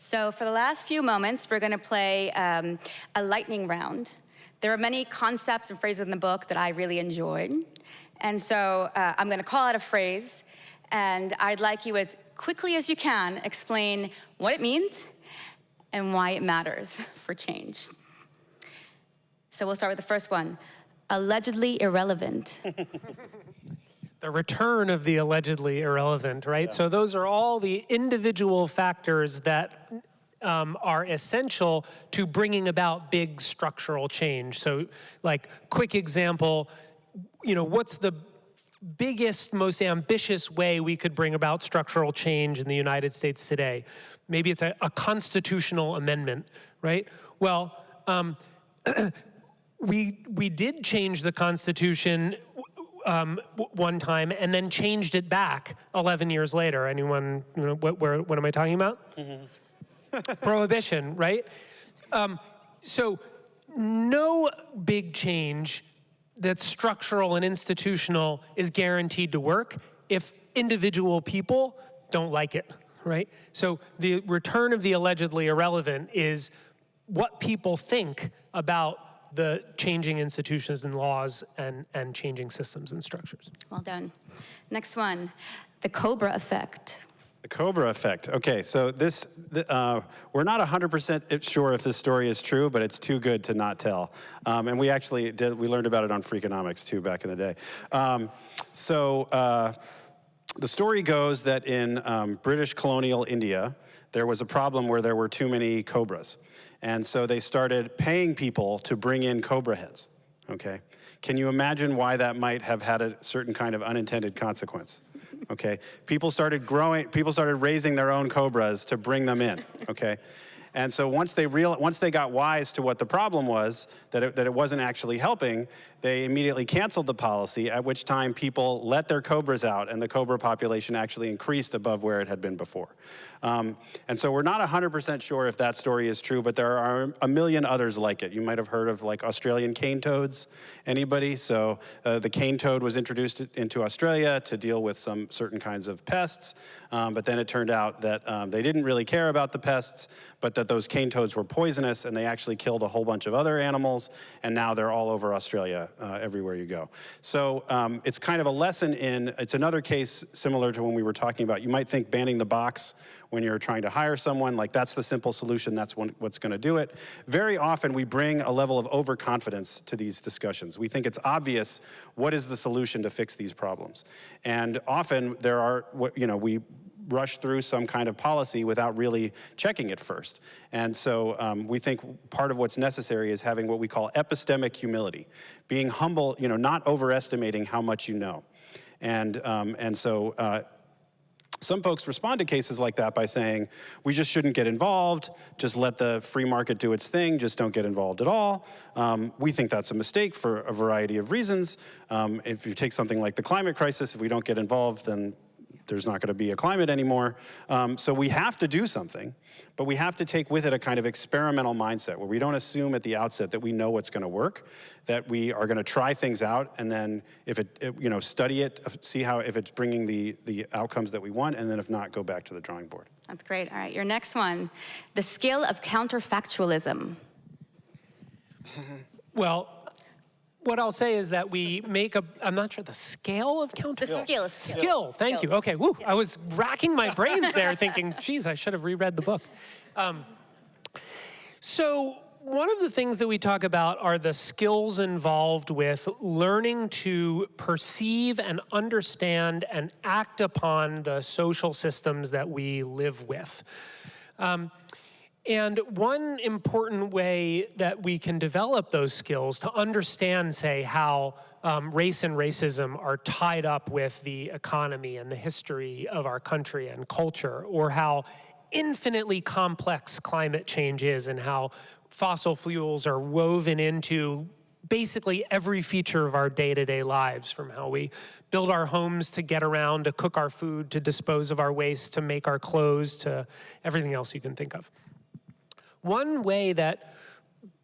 So for the last few moments, we're going to play a lightning round. There are many concepts and phrases in the book that I really enjoyed. And so I'm going to call out a phrase, and I'd like you, as quickly as you can, explain what it means and why it matters for change. So we'll start with the first one. Allegedly irrelevant. The return of the allegedly irrelevant, right? Yeah. So those are all the individual factors that are essential to bringing about big structural change. So, like, quick example, what's the biggest, most ambitious way we could bring about structural change in the United States today? Maybe it's a constitutional amendment, right? Well, we did change the Constitution one time and then changed it back 11 years later. Anyone, what am I talking about? Mm-hmm. Prohibition, right? So no big change that's structural and institutional is guaranteed to work if individual people don't like it, right? So the return of the allegedly irrelevant is what people think about the changing institutions and laws and changing systems and structures. Well done. Next one, the Cobra effect. The Cobra effect. Okay, so we're not 100% sure if this story is true, but it's too good to not tell. And we actually we learned about it on Freakonomics too back in the day. The story goes that in British colonial India, there was a problem where there were too many cobras. And so they started paying people to bring in cobra heads, okay? Can you imagine why that might have had a certain kind of unintended consequence? Okay, people started raising their own cobras to bring them in, okay? And so once they got wise to what the problem was, that it wasn't actually helping, they immediately canceled the policy, at which time people let their cobras out and the cobra population actually increased above where it had been before. And so we're not 100% sure if that story is true, but there are a million others like it. You might have heard of like Australian cane toads. Anybody? So the cane toad was introduced into Australia to deal with some certain kinds of pests, but then it turned out that they didn't really care about the pests, but that those cane toads were poisonous and they actually killed a whole bunch of other animals, and now they're all over Australia everywhere you go. So it's kind of a lesson it's another case similar to when we were talking about, you might think banning the box when you're trying to hire someone, like that's the simple solution, that's what's gonna do it. Very often we bring a level of overconfidence to these discussions. We think it's obvious what is the solution to fix these problems. And often we rush through some kind of policy without really checking it first. And so we think part of what's necessary is having what we call epistemic humility, being humble, not overestimating how much you know. And so some folks respond to cases like that by saying, we just shouldn't get involved, just let the free market do its thing, just don't get involved at all. We think that's a mistake for a variety of reasons. If you take something like the climate crisis, if we don't get involved, then there's not going to be a climate anymore. So we have to do something, but we have to take with it a kind of experimental mindset where we don't assume at the outset that we know what's going to work, that we are going to try things out, and then if study it, see if it's bringing the outcomes that we want, and then if not, go back to the drawing board. That's great. All right, your next one, the skill of counterfactualism. Well, what I'll say is that we make I'm not sure the scale of counter. The skill. Skill, thank you. Okay, woo. I was racking my brains there thinking, geez, I should have reread the book. So one of the things that we talk about are the skills involved with learning to perceive and understand and act upon the social systems that we live with. And one important way that we can develop those skills to understand, say, how race and racism are tied up with the economy and the history of our country and culture, or how infinitely complex climate change is and how fossil fuels are woven into basically every feature of our day-to-day lives, from how we build our homes to get around, to cook our food, to dispose of our waste, to make our clothes, to everything else you can think of. One way that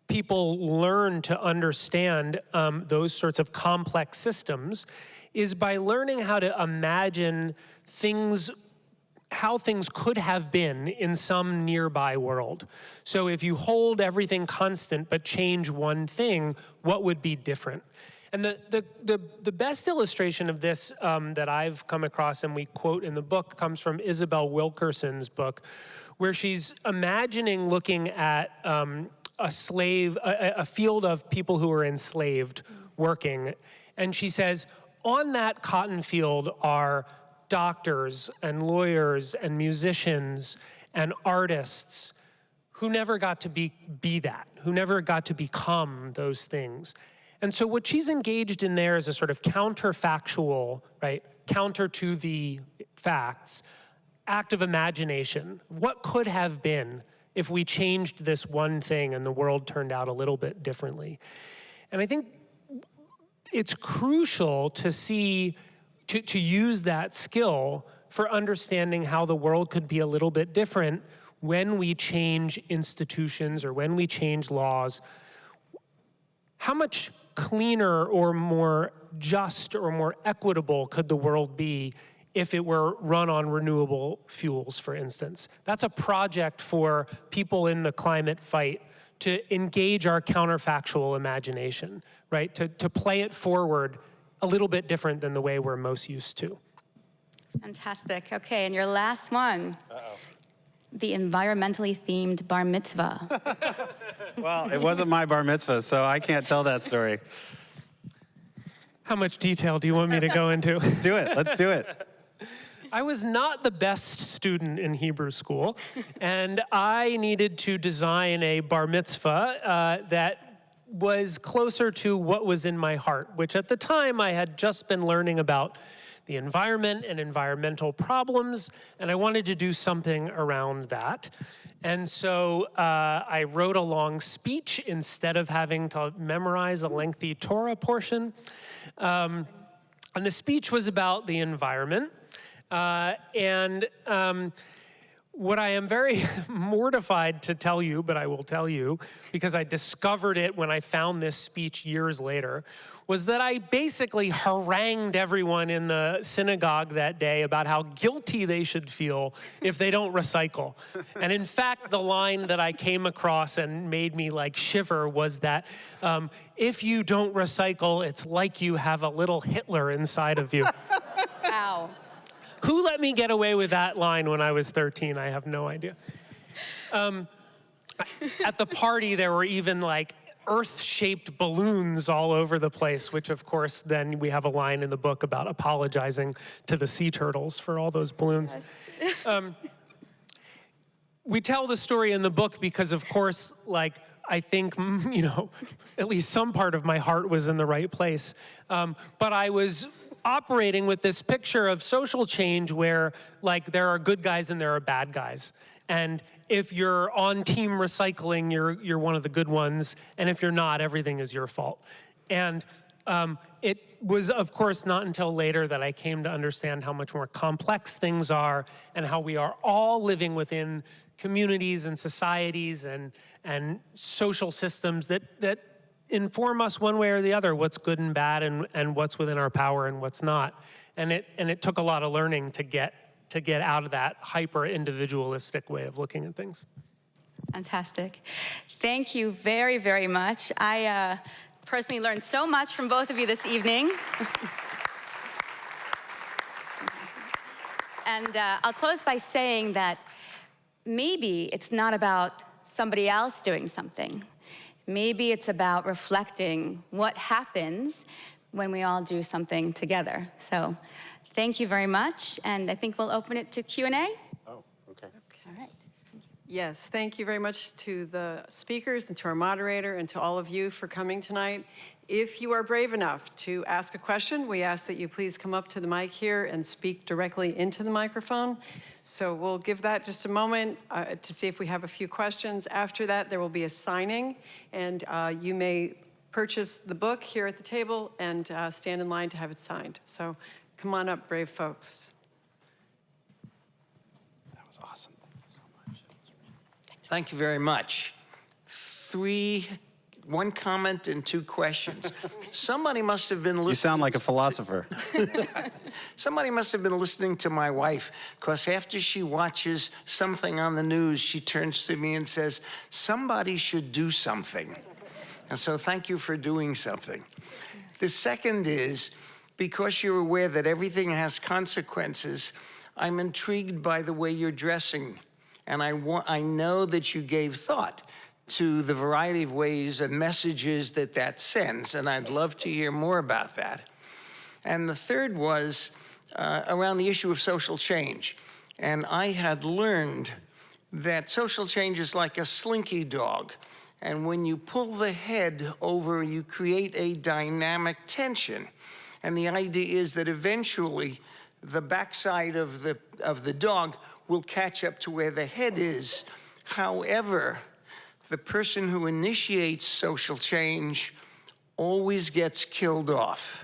people learn to understand those sorts of complex systems is by learning how to imagine how things could have been in some nearby world. So if you hold everything constant but change one thing, what would be different? And the best illustration of this that I've come across and we quote in the book comes from Isabel Wilkerson's book, where she's imagining looking at a field of people who are enslaved working. And she says, on that cotton field are doctors and lawyers and musicians and artists who never got to be that, who never got to become those things. And so what she's engaged in there is a sort of counterfactual, right, counter to the facts, act of imagination. What could have been if we changed this one thing and the world turned out a little bit differently? And I think it's crucial to see, to use that skill for understanding how the world could be a little bit different when we change institutions or when we change laws. How much cleaner or more just or more equitable could the world be if it were run on renewable fuels, for instance? That's a project for people in the climate fight to engage our counterfactual imagination, right? To play it forward a little bit different than the way we're most used to. Fantastic. Okay, and your last one. Uh-oh. The environmentally themed bar mitzvah. Well, it wasn't my bar mitzvah, so I can't tell that story. How much detail do you want me to go into? Let's do it. Let's do it. I was not the best student in Hebrew school, and I needed to design a bar mitzvah that was closer to what was in my heart, which at the time I had just been learning about the environment and environmental problems, and I wanted to do something around that. And so I wrote a long speech instead of having to memorize a lengthy Torah portion. And the speech was about the environment. What I am very mortified to tell you, but I will tell you, because I discovered it when I found this speech years later, was that I basically harangued everyone in the synagogue that day about how guilty they should feel if they don't recycle. And in fact, the line that I came across and made me like shiver was that if you don't recycle, it's like you have a little Hitler inside of you. Wow. Who let me get away with that line when I was 13? I have no idea. At the party, there were even like earth-shaped balloons all over the place, which of course, then we have a line in the book about apologizing to the sea turtles for all those balloons. Yes. We tell the story in the book because of course, like, I think, you know, at least some part of my heart was in the right place. But I was operating with this picture of social change where, like, there are good guys and there are bad guys. And if you're on team recycling, you're one of the good ones. And if you're not, everything is your fault. And It was, of course, not until later that I came to understand how much more complex things are and how we are all living within communities and societies and social systems that inform us one way or the other, what's good and bad and what's within our power and what's not. And it took a lot of learning to get out of that hyper-individualistic way of looking at things. Fantastic. Thank you very, very much. I personally learned so much from both of you this evening. And I'll close by saying that maybe it's not about somebody else doing something. Maybe it's about reflecting what happens when we all do something together. So thank you very much, and I think we'll open it to Q&A. Oh, okay. All right. Yes, thank you very much to the speakers and to our moderator and to all of you for coming tonight. If you are brave enough to ask a question, we ask that you please come up to the mic here and speak directly into the microphone. So we'll give that just a moment to see if we have a few questions. After that, there will be a signing, and you may purchase the book here at the table and stand in line to have it signed. So come on up, brave folks. That was awesome. Thank you so much. Thank you very much. One comment and 2 questions. Somebody must have been listening. You sound like a philosopher. Somebody must have been listening to my wife, because after she watches something on the news, she turns to me and says, somebody should do something. And so thank you for doing something. The second is, because you're aware that everything has consequences, I'm intrigued by the way you're dressing. And I know that you gave thought to the variety of ways and messages that sends, and I'd love to hear more about that. And the third was around the issue of social change. And I had learned that social change is like a slinky dog. And when you pull the head over, you create a dynamic tension. And the idea is that eventually the backside of the dog will catch up to where the head is. However, the person who initiates social change always gets killed off.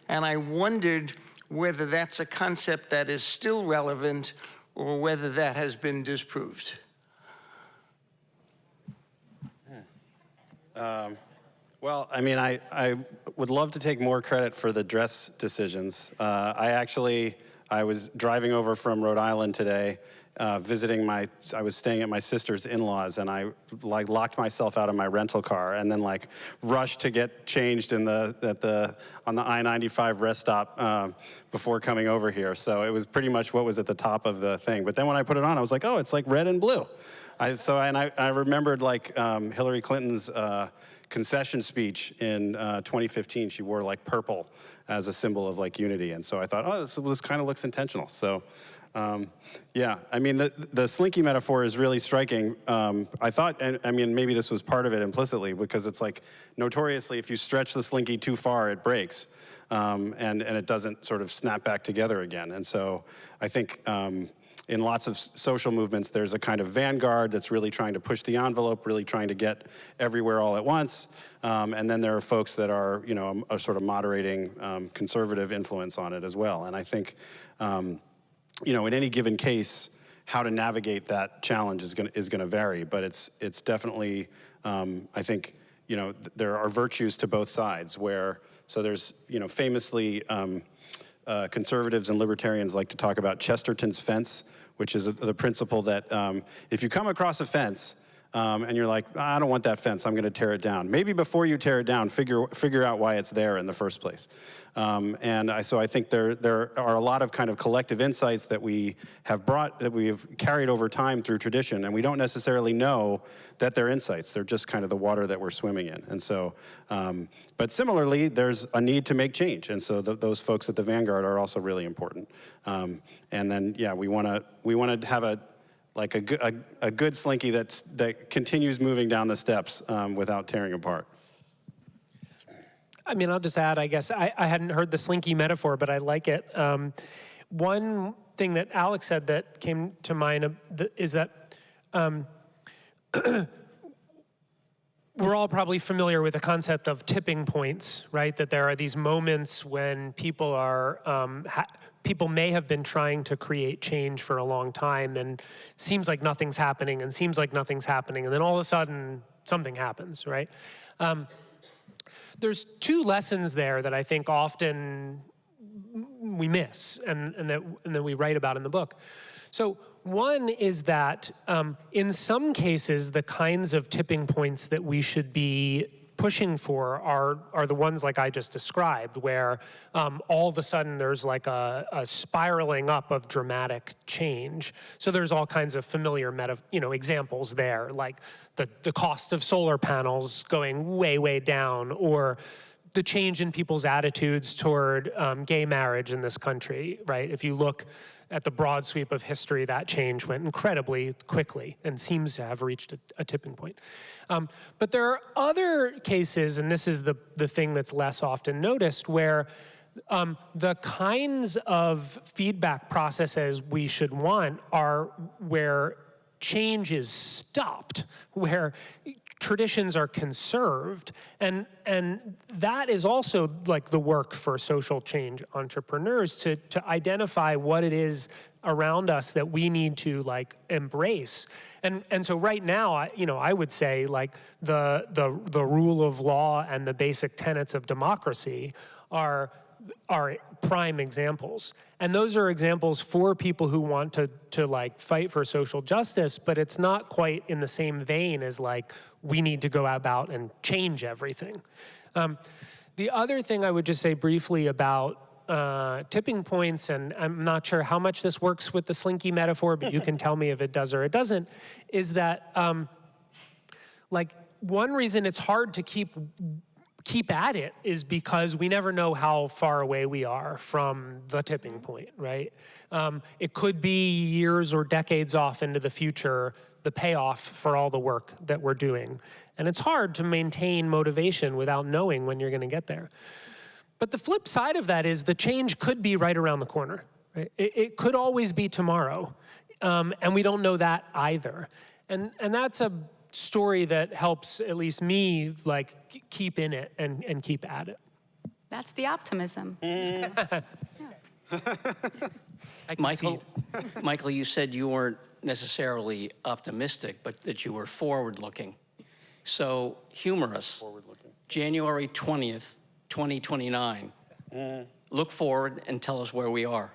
And I wondered whether that's a concept that is still relevant or whether that has been disproved. Well, I mean, I would love to take more credit for the dress decisions. I was driving over from Rhode Island today, I was staying at my sister's in-laws, and I locked myself out of my rental car and then rushed to get changed on the I-95 rest stop before coming over here. So it was pretty much what was at the top of the thing. But then when I put it on, I was like, oh, it's like red and blue. I remembered Hillary Clinton's concession speech in 2015. She wore purple as a symbol of unity. And so I thought, oh, this kind of looks intentional. So yeah, I mean, the slinky metaphor is really striking. I thought, I mean, maybe this was part of it implicitly, because it's notoriously, if you stretch the slinky too far, it breaks. And it doesn't sort of snap back together again. And so I think in lots of social movements, there's a kind of vanguard that's really trying to push the envelope, really trying to get everywhere all at once. And then there are folks that are, a sort of moderating conservative influence on it as well. And I think, in any given case, how to navigate that challenge is going to vary. But it's definitely, I think, there are virtues to both sides so there's, famously, conservatives and libertarians like to talk about Chesterton's fence, which is the principle that if you come across a fence and you're like, I don't want that fence, I'm going to tear it down. Maybe before you tear it down, figure out why it's there in the first place. So I think there are a lot of kind of collective insights that we have carried over time through tradition, and we don't necessarily know that they're insights. They're just kind of the water that we're swimming in. And so, but similarly, there's a need to make change, and so those folks at the vanguard are also really important. And then, yeah, we want to have a good slinky that continues moving down the steps without tearing apart. I mean, I'll just add, I guess, I hadn't heard the slinky metaphor, but I like it. One thing that Alex said that came to mind is that we're all probably familiar with the concept of tipping points, right? That there are these moments when people are, people may have been trying to create change for a long time, and seems like nothing's happening, and seems like nothing's happening, and then all of a sudden something happens, right? There's two lessons there that I think often we miss, and that we write about in the book. So one is that in some cases, the kinds of tipping points that we should be pushing for are the ones like I just described, where all of a sudden there's like a spiraling up of dramatic change. So there's all kinds of familiar examples there, like the cost of solar panels going way, way down, or the change in people's attitudes toward gay marriage in this country, right? If you look at the broad sweep of history, that change went incredibly quickly and seems to have reached a tipping point. But there are other cases, and this is the thing that's less often noticed, where the kinds of feedback processes we should want are where change is stopped, where traditions are conserved, and that is also like the work for social change entrepreneurs to identify what it is around us that we need to like embrace. And so right now, I would say like the rule of law and the basic tenets of democracy are prime examples. And those are examples for people who want to like fight for social justice, but it's not quite in the same vein as like, we need to go about and change everything. The other thing I would just say briefly about tipping points, and I'm not sure how much this works with the slinky metaphor, but you can tell me if it does or it doesn't, is that like one reason it's hard to keep at it is because we never know how far away we are from the tipping point, right? It could be years or decades off into the future, the payoff for all the work that we're doing. And it's hard to maintain motivation without knowing when you're going to get there. But the flip side of that is the change could be right around the corner. Right? It could always be tomorrow. And we don't know that either. And that's a story that helps at least me like keep in it and keep at it. That's the optimism. Michael, you said you weren't necessarily optimistic, but that you were forward-looking. So humor us. January 20th, 2029. Look forward and tell us where we are.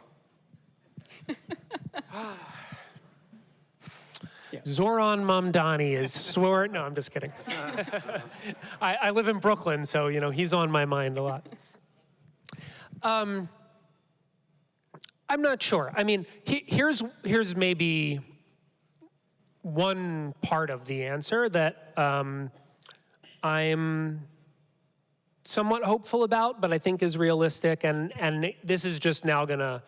Zoran Mamdani is sworn. No, I'm just kidding. I live in Brooklyn, so he's on my mind a lot. I'm not sure. I mean, here's maybe one part of the answer that I'm somewhat hopeful about, but I think is realistic, and this is just now gonna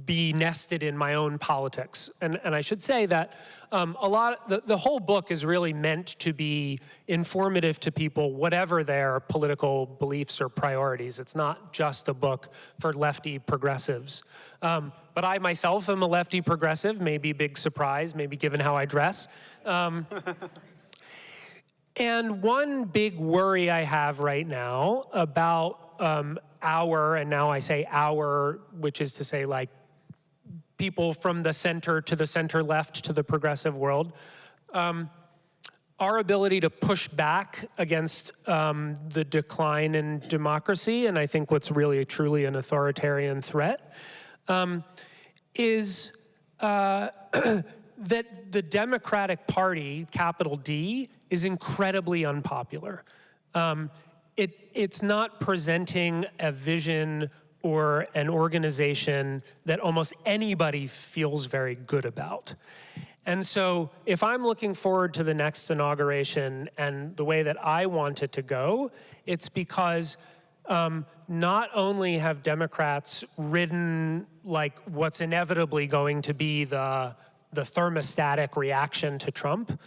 be nested in my own politics. And I should say that the whole book is really meant to be informative to people, whatever their political beliefs or priorities. It's not just a book for lefty progressives. But I myself am a lefty progressive, maybe big surprise, maybe given how I dress. And one big worry I have right now about and now I say our, which is to say like people from the center to the center left to the progressive world, our ability to push back against the decline in democracy, and I think what's really truly an authoritarian threat, is that the Democratic Party, capital D, is incredibly unpopular. It's not presenting a vision or an organization that almost anybody feels very good about. And so if I'm looking forward to the next inauguration and the way that I want it to go, it's because not only have Democrats ridden like what's inevitably going to be the thermostatic reaction to Trump,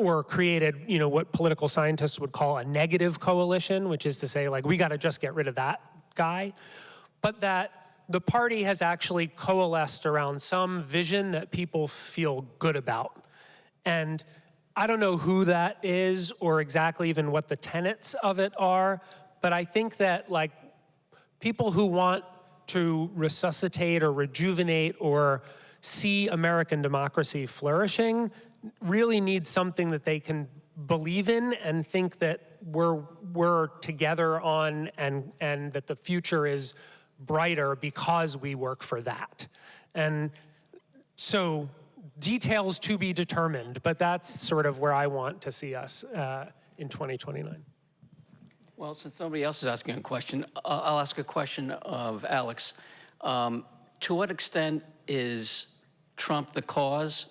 or created, what political scientists would call a negative coalition, which is to say, like, we got to just get rid of that guy, but that the party has actually coalesced around some vision that people feel good about. And I don't know who that is or exactly even what the tenets of it are, but I think that like people who want to resuscitate or rejuvenate or see American democracy flourishing really need something that they can believe in and think that we're together on, and that the future is brighter because we work for that. And so details to be determined, but that's sort of where I want to see us in 2029. Well, since nobody else is asking a question, I'll ask a question of Alex. To what extent is Trump the cause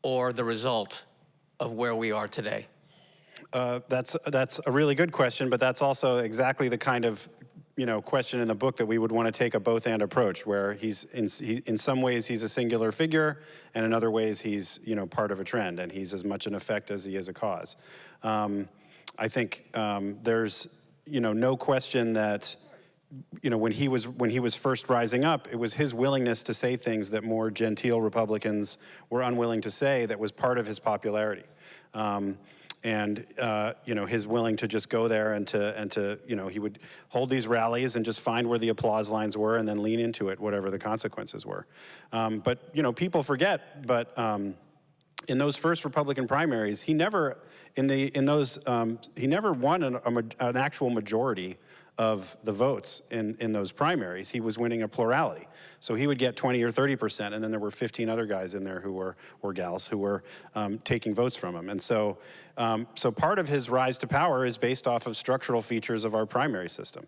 or the result of where we are today? That's a really good question, but that's also exactly the kind of question in the book that we would want to take a both-and approach, where he's in some ways he's a singular figure, and in other ways he's part of a trend, and he's as much an effect as he is a cause. I think there's no question that when he was first rising up, it was his willingness to say things that more genteel Republicans were unwilling to say that was part of his popularity. And his willing to just go there and to he would hold these rallies and just find where the applause lines were and then lean into it, whatever the consequences were. But people forget, but in those first Republican primaries, he never won an actual majority of the votes in those primaries. He was winning a plurality. So he would get 20 or 30%, and then there were 15 other guys in there who were, or gals, who were taking votes from him. And so part of his rise to power is based off of structural features of our primary system.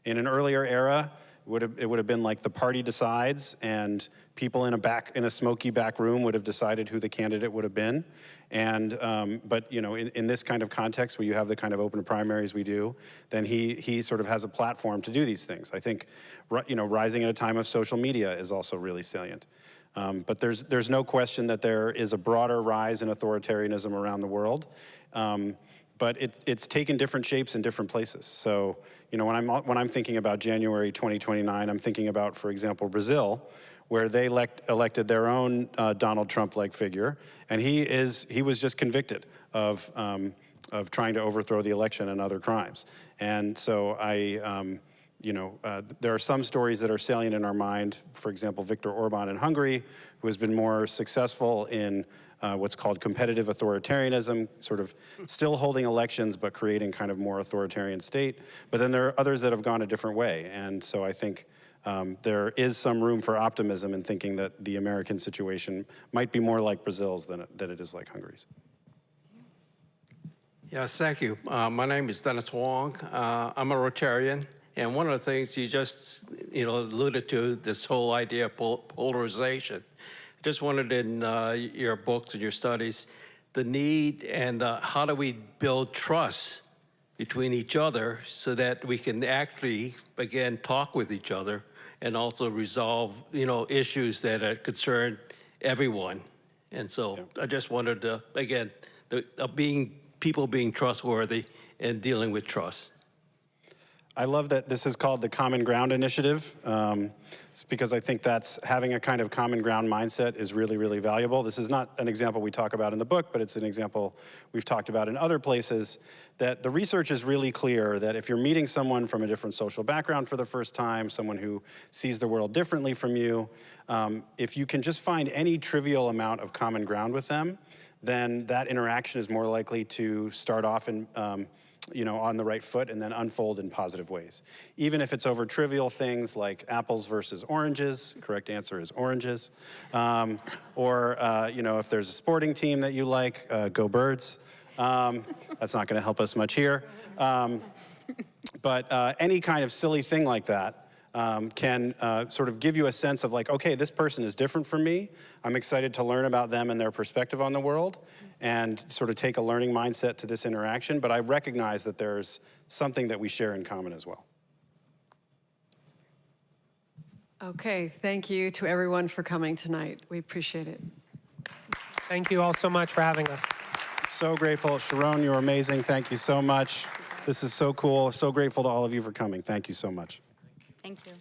In an earlier era, it would have been like the party decides, and people in a smoky back room would have decided who the candidate would have been. And but in this kind of context where you have the kind of open primaries we do, then he sort of has a platform to do these things. I think rising at a time of social media is also really salient. But there's no question that there is a broader rise in authoritarianism around the world. But it's taken different shapes in different places. So, when I'm thinking about January 2029, I'm thinking about, for example, Brazil, where they elected their own Donald Trump-like figure, and he was just convicted of trying to overthrow the election and other crimes. And so there are some stories that are salient in our mind. For example, Viktor Orban in Hungary, who has been more successful in what's called competitive authoritarianism, sort of still holding elections but creating kind of more authoritarian state. But then there are others that have gone a different way. And so I think there is some room for optimism in thinking that the American situation might be more like Brazil's than it is like Hungary's. Yes, thank you. My name is Dennis Wong. I'm a Rotarian. And one of the things you just alluded to, this whole idea of polarization. Just wondered in your books and your studies, the need and how do we build trust between each other so that we can actually, again, talk with each other and also resolve, issues that concern everyone. And so I just wondered, again, people being trustworthy and dealing with trust. I love that this is called the Common Ground Initiative. It's because I think that's having a kind of common ground mindset is really, really valuable. This is not an example we talk about in the book, but it's an example we've talked about in other places, that the research is really clear that if you're meeting someone from a different social background for the first time, someone who sees the world differently from you, if you can just find any trivial amount of common ground with them, then that interaction is more likely to start off in on the right foot and then unfold in positive ways. Even if it's over trivial things like apples versus oranges, correct answer is oranges. Or if there's a sporting team that you like, go Birds. That's not gonna help us much here. But any kind of silly thing like that can sort of give you a sense of like, okay, this person is different from me. I'm excited to learn about them and their perspective on the world, and sort of take a learning mindset to this interaction, but I recognize that there's something that we share in common as well. Okay, thank you to everyone for coming tonight. We appreciate it. Thank you all so much for having us. So grateful. Sharon, you're amazing. Thank you so much. This is so cool. So grateful to all of you for coming. Thank you so much. Thank you.